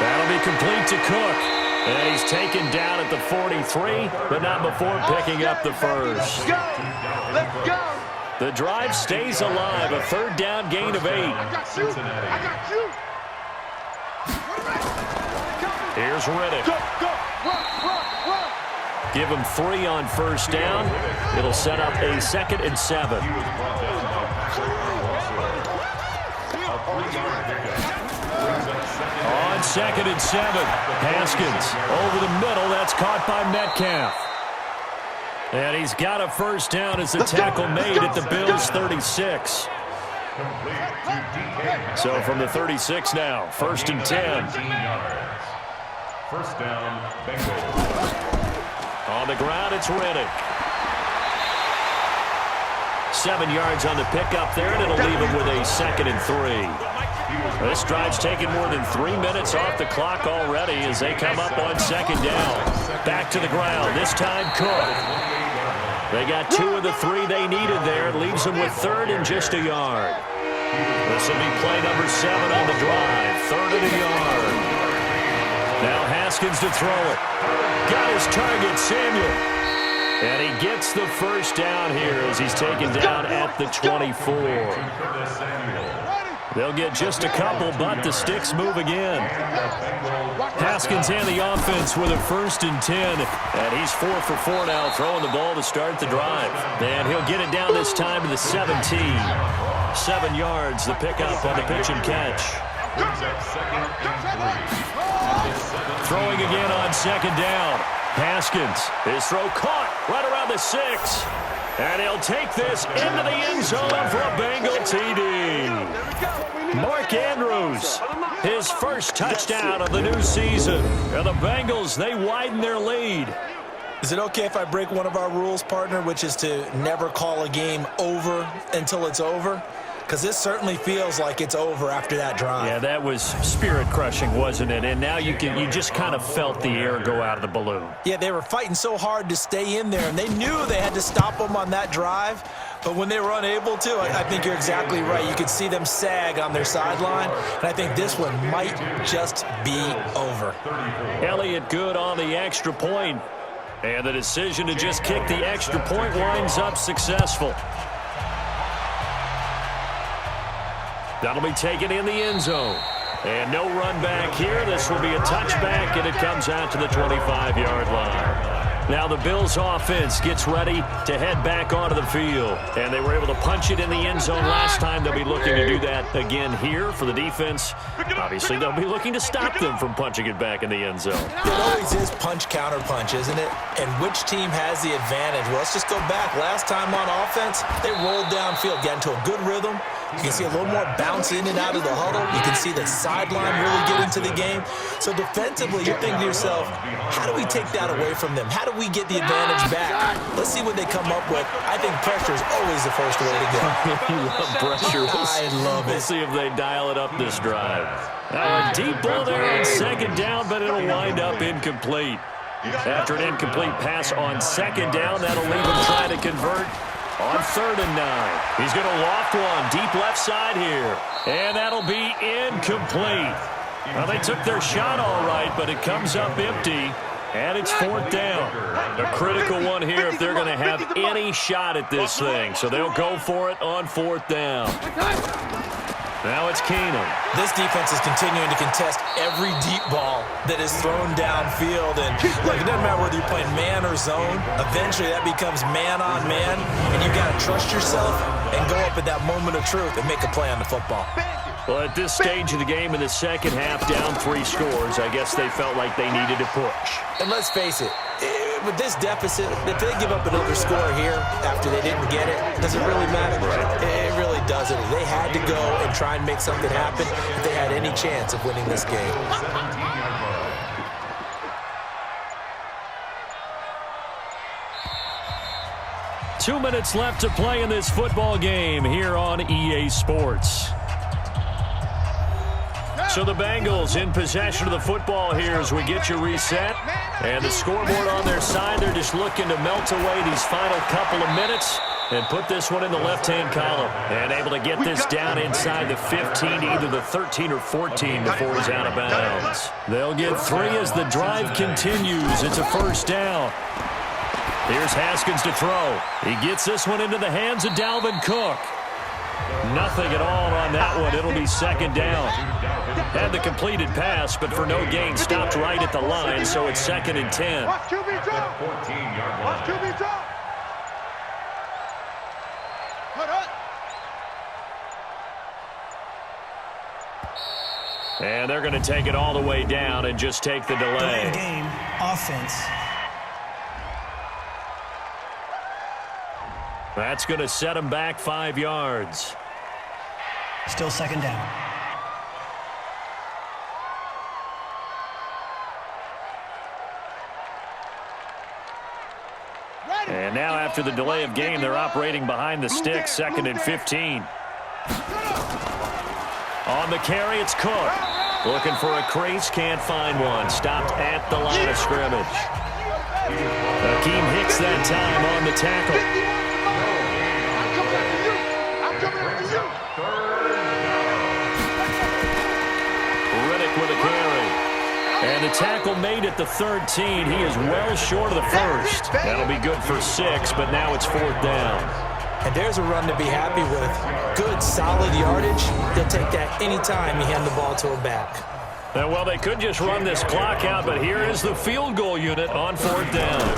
S2: That'll be complete to Cook. And he's taken down at the 43, but not before picking up the 1st.
S8: Let's go.
S2: The drive stays alive. A 3rd down gain of 8.
S8: I got you.
S2: Here's Riddick.
S8: Go. Run.
S2: Give him 3 on 1st down. It'll set up a 2nd and 7. On 2nd and 7. Haskins over the middle. That's caught by Metcalf. And he's got a 1st down as the tackle made at the Bills' 36. So from the 36 now, 1st and 10.
S5: 1st down, Bengals.
S2: On the ground, it's Riddick. 7 yards on the pickup there, and it'll leave him with a 2nd and 3. This drive's taken more than 3 minutes off the clock already as they come up on 2nd down. Back to the ground, this time Cook. They got 2 of the 3 they needed there. It leaves them with 3rd and just a yard. This will be play number 7 on the drive. 3rd and a yard. Now Haskins to throw it. Got his target, Samuel. And he gets the 1st down here as he's taken down at the 24. They'll get just a couple, but the sticks move again. Haskins and the offense with a 1st and 10. And he's 4 for 4 now, throwing the ball to start the drive. And he'll get it down this time to the 17. 7 yards, the pickup on the pitch and catch. Throwing again on 2nd down. Haskins, his throw caught right around the 6. And he'll take this into the end zone for a Bengal TD. Mark Andrews, his 1st touchdown of the new season. And the Bengals, they widen their lead.
S3: Is it okay if I break one of our rules, partner, which is to never call a game over until it's over? Because this certainly feels like it's over after that drive.
S2: Yeah, that was spirit-crushing, wasn't it? And now you just kind of felt the air go out of the balloon.
S3: Yeah, they were fighting so hard to stay in there, and they knew they had to stop them on that drive. But when they were unable to, I think you're exactly right. You could see them sag on their sideline, and I think this one might just be over.
S2: Elliott good on the extra point. And the decision to just kick the extra point winds up successful. That'll be taken in the end zone. And no run back here. This will be a touchback, and it comes out to the 25-yard line. Now the Bills offense gets ready to head back onto the field. And they were able to punch it in the end zone last time. They'll be looking to do that again here for the defense. Obviously, they'll be looking to stop them from punching it back in the end zone.
S3: It always is punch-counter-punch, isn't it? And which team has the advantage? Well, let's just go back. Last time on offense, they rolled downfield, got into a good rhythm. You can see a little more bounce in and out of the huddle. You can see the sideline really get into the game. So defensively, you're thinking to yourself, how do we take that away from them? How do we get the advantage back? Let's see what they come up with. I think pressure is always the first way to go.
S2: You love pressure.
S3: I love it.
S2: We'll see if they dial it up this drive. Now a deep ball there on second down, but it'll wind up incomplete. After an incomplete pass on second down, that'll leave him trying to convert on 3rd and 9. He's going to loft one deep left side here. And that'll be incomplete. Well, they took their shot all right, but it comes up empty. And it's 4th down. A critical one here if they're going to have any shot at this thing. So they'll go for it on 4th down. Now it's Keenum.
S3: This defense is continuing to contest every deep ball that is thrown downfield. And look, it doesn't matter whether you're playing man or zone. Eventually that becomes man on man. And you've got to trust yourself and go up at that moment of truth and make a play on the football.
S2: Well, at this stage of the game in the second half, down 3 scores, I guess they felt like they needed to push.
S3: And let's face it, with this deficit, if they give up another score here after they didn't get it, does it really matter? It really doesn't. They had to go and try and make something happen if they had any chance of winning this game.
S2: Two minutes left to play in this football game here on EA Sports. So the Bengals in possession of the football here as we get you reset. And the scoreboard on their side, they're just looking to melt away these final couple of minutes and put this one in the left-hand column. And able to get this down inside the 15 to either the 13 or 14 before he's out of bounds. They'll get 3 as the drive continues. It's a 1st down. Here's Haskins to throw. He gets this one into the hands of Dalvin Cook. Nothing at all on that one. It'll be 2nd down. Had the completed pass, but for no gain, stopped right at the line, so it's 2nd and 10.
S8: Watch QB drop.
S5: 14-yard
S8: Watch
S5: line.
S8: QB drop. Hold up.
S2: And they're going to take it all the way down and just take the delay.
S6: Delay game, offense.
S2: That's going to set him back 5 yards.
S6: Still 2nd down.
S2: And now after the delay of game, they're operating behind the stick, 2nd and 15. On the carry, it's Cook. Looking for a crease, can't find one. Stopped at the line of scrimmage. Akeem Hicks that time on the tackle. With a carry. And the tackle made at the 13. He is well short of the 1st. That'll be good for 6, but now it's 4th down.
S3: And there's a run to be happy with. Good, solid yardage. He'll take that anytime you hand the ball to him back.
S2: And well, they could just run this clock out, but here is the field goal unit on 4th down.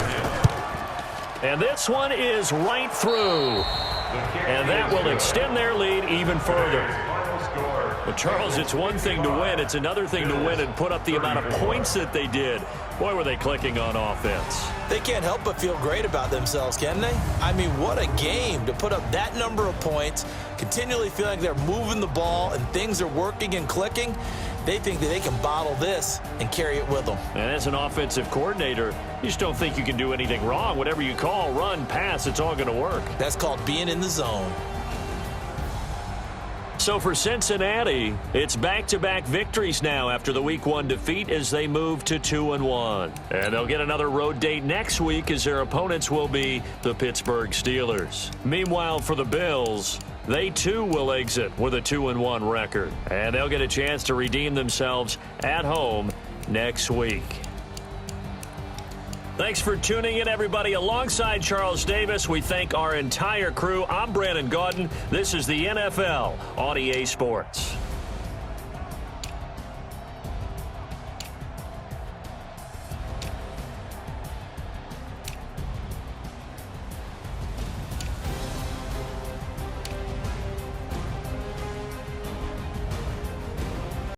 S2: And this one is right through. And that will extend their lead even further. But, Charles, it's one thing to win. It's another thing to win and put up the amount of points that they did. Boy, were they clicking on offense.
S3: They can't help but feel great about themselves, can they? I mean, what a game to put up that number of points, continually feeling like they're moving the ball and things are working and clicking. they think that they can bottle this and carry it with them.
S2: And as an offensive coordinator, you just don't think you can do anything wrong. Whatever you call, run, pass, it's all going to work.
S3: That's called being in the zone.
S2: So for Cincinnati, it's back-to-back victories now after the Week 1 defeat as they move to 2-1. And they'll get another road date next week as their opponents will be the Pittsburgh Steelers. Meanwhile, for the Bills, they too will exit with a 2-1 record. And they'll get a chance to redeem themselves at home next week. Thanks for tuning in, everybody. Alongside Charles Davis, we thank our entire crew. I'm Brandon Gaudin. This is the NFL on EA Sports.